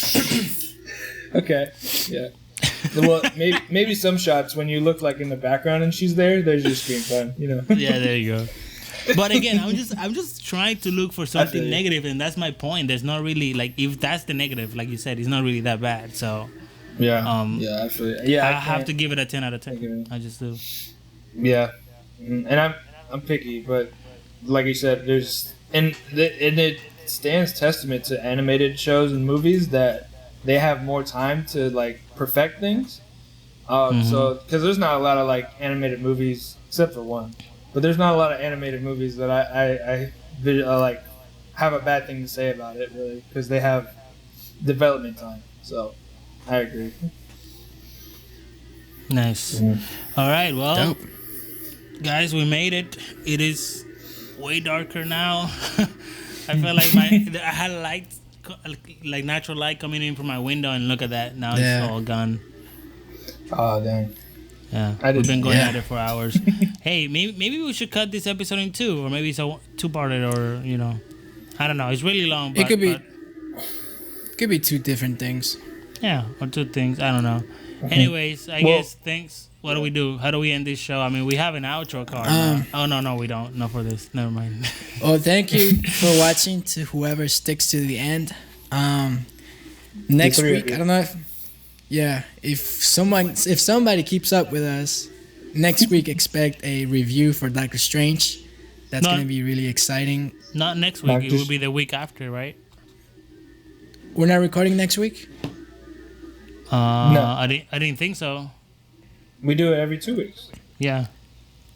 Okay. Yeah. Well, maybe some shots when you look like in the background and she's there's your screen time. Yeah, there you go. But again, I'm just trying to look for something negative, and that's my point. There's not really like, if that's the negative, like you said, it's not really that bad. So I feel it. Yeah, I have to give it a 10 out of 10. I just do. Yeah, and I'm picky, but like you said, and it stands testament to animated shows and movies that they have more time to like perfect things. So because there's not a lot of like animated movies except for one. But there's not a lot of animated movies that I like have a bad thing to say about it, really, because they have development time. So I agree. Nice. All right, well, guys, we made it. It is way darker now. I feel like I had light, like natural light coming in from my window, and look at that. Now it's all gone. Oh, dang. Yeah, we've been going at it for hours. Hey, maybe we should cut this episode in 2, or maybe it's a 2-parter, or I don't know. It's really long. But, it could be 2 different things. Yeah, or 2 things. I don't know. Anyways, I guess thanks. What do we do? How do we end this show? I mean, we have an outro card. Oh no, we don't. Not for this. Never mind. Well, thank you for watching. To whoever sticks to the end. Next week, I don't know if somebody keeps up with us, next week expect a review for Doctor Strange. That's going to be really exciting. Not next week. It will be the week after, right? We're not recording next week? No. I didn't think so. We do it every 2 weeks. Yeah.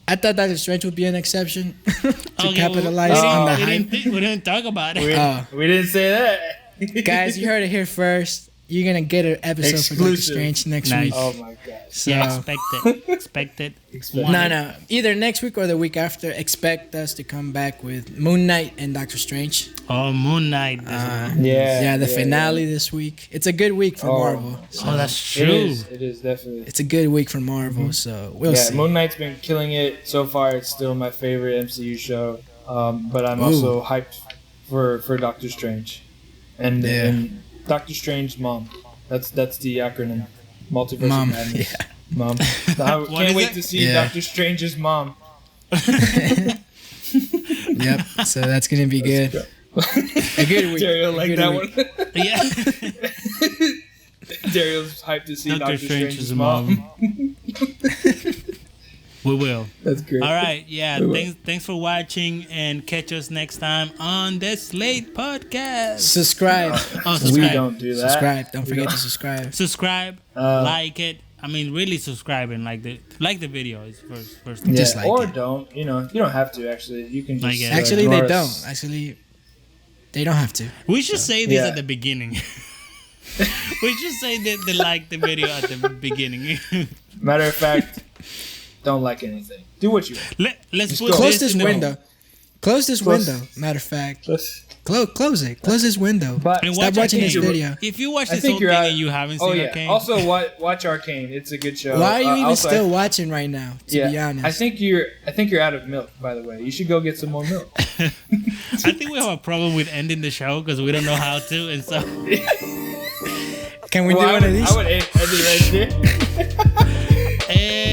I thought Doctor Strange would be an exception to capitalize on the hype. We didn't talk about it. We didn't say that. Guys, you heard it here first. You're going to get an episode for Doctor Strange next week. Oh my god. So, yeah, expect it. No. Either next week or the week after, expect us to come back with Moon Knight and Doctor Strange. Oh, Moon Knight. The finale this week. It's a good week for Marvel. So. That's true. It is definitely. It's a good week for Marvel, so we'll see. Moon Knight's been killing it so far. It's still my favorite MCU show. But I'm also hyped for Doctor Strange. And Doctor Strange's mom. That's the acronym. Multiverse of Madness. Yeah. Mom. I can't wait to see Doctor Strange's mom. Yep. So that's gonna be good. A good week. Dario like that one. Yeah. Dario's hyped to see Doctor Strange's mom. We will. That's great. All right. Yeah. We will. Thanks for watching, and catch us next time on the Slate Podcast. Subscribe. Oh, subscribe. We don't do that. Subscribe. Don't forget to subscribe. Subscribe. Like it. I mean, really subscribe and like the video is first. Yeah, Just like or it. don't. You don't have to actually. You can I just guess. Actually, they ignore don't. us. Actually, they don't have to. We should say this Yeah. at the beginning. We should say that they like the video at the beginning. Matter of fact, don't like anything. Do what you want. Let's Just put go. Close this this in the- window. Close this Close- window. Matter of fact, Let's- close it. Close this window. But And Stop watch watching this Arcane. video. If you watch I this think whole you're thing out. and you haven't Oh seen yeah. Arcane, Also, watch Arcane. It's a good show. Why are you even also, still watching right now? To be honest, I think you're out of milk. By the way, you should go get some more milk. I think we have a problem with ending the show because we don't know how to, and so. Can we do Well, one of these? I would end it right there. And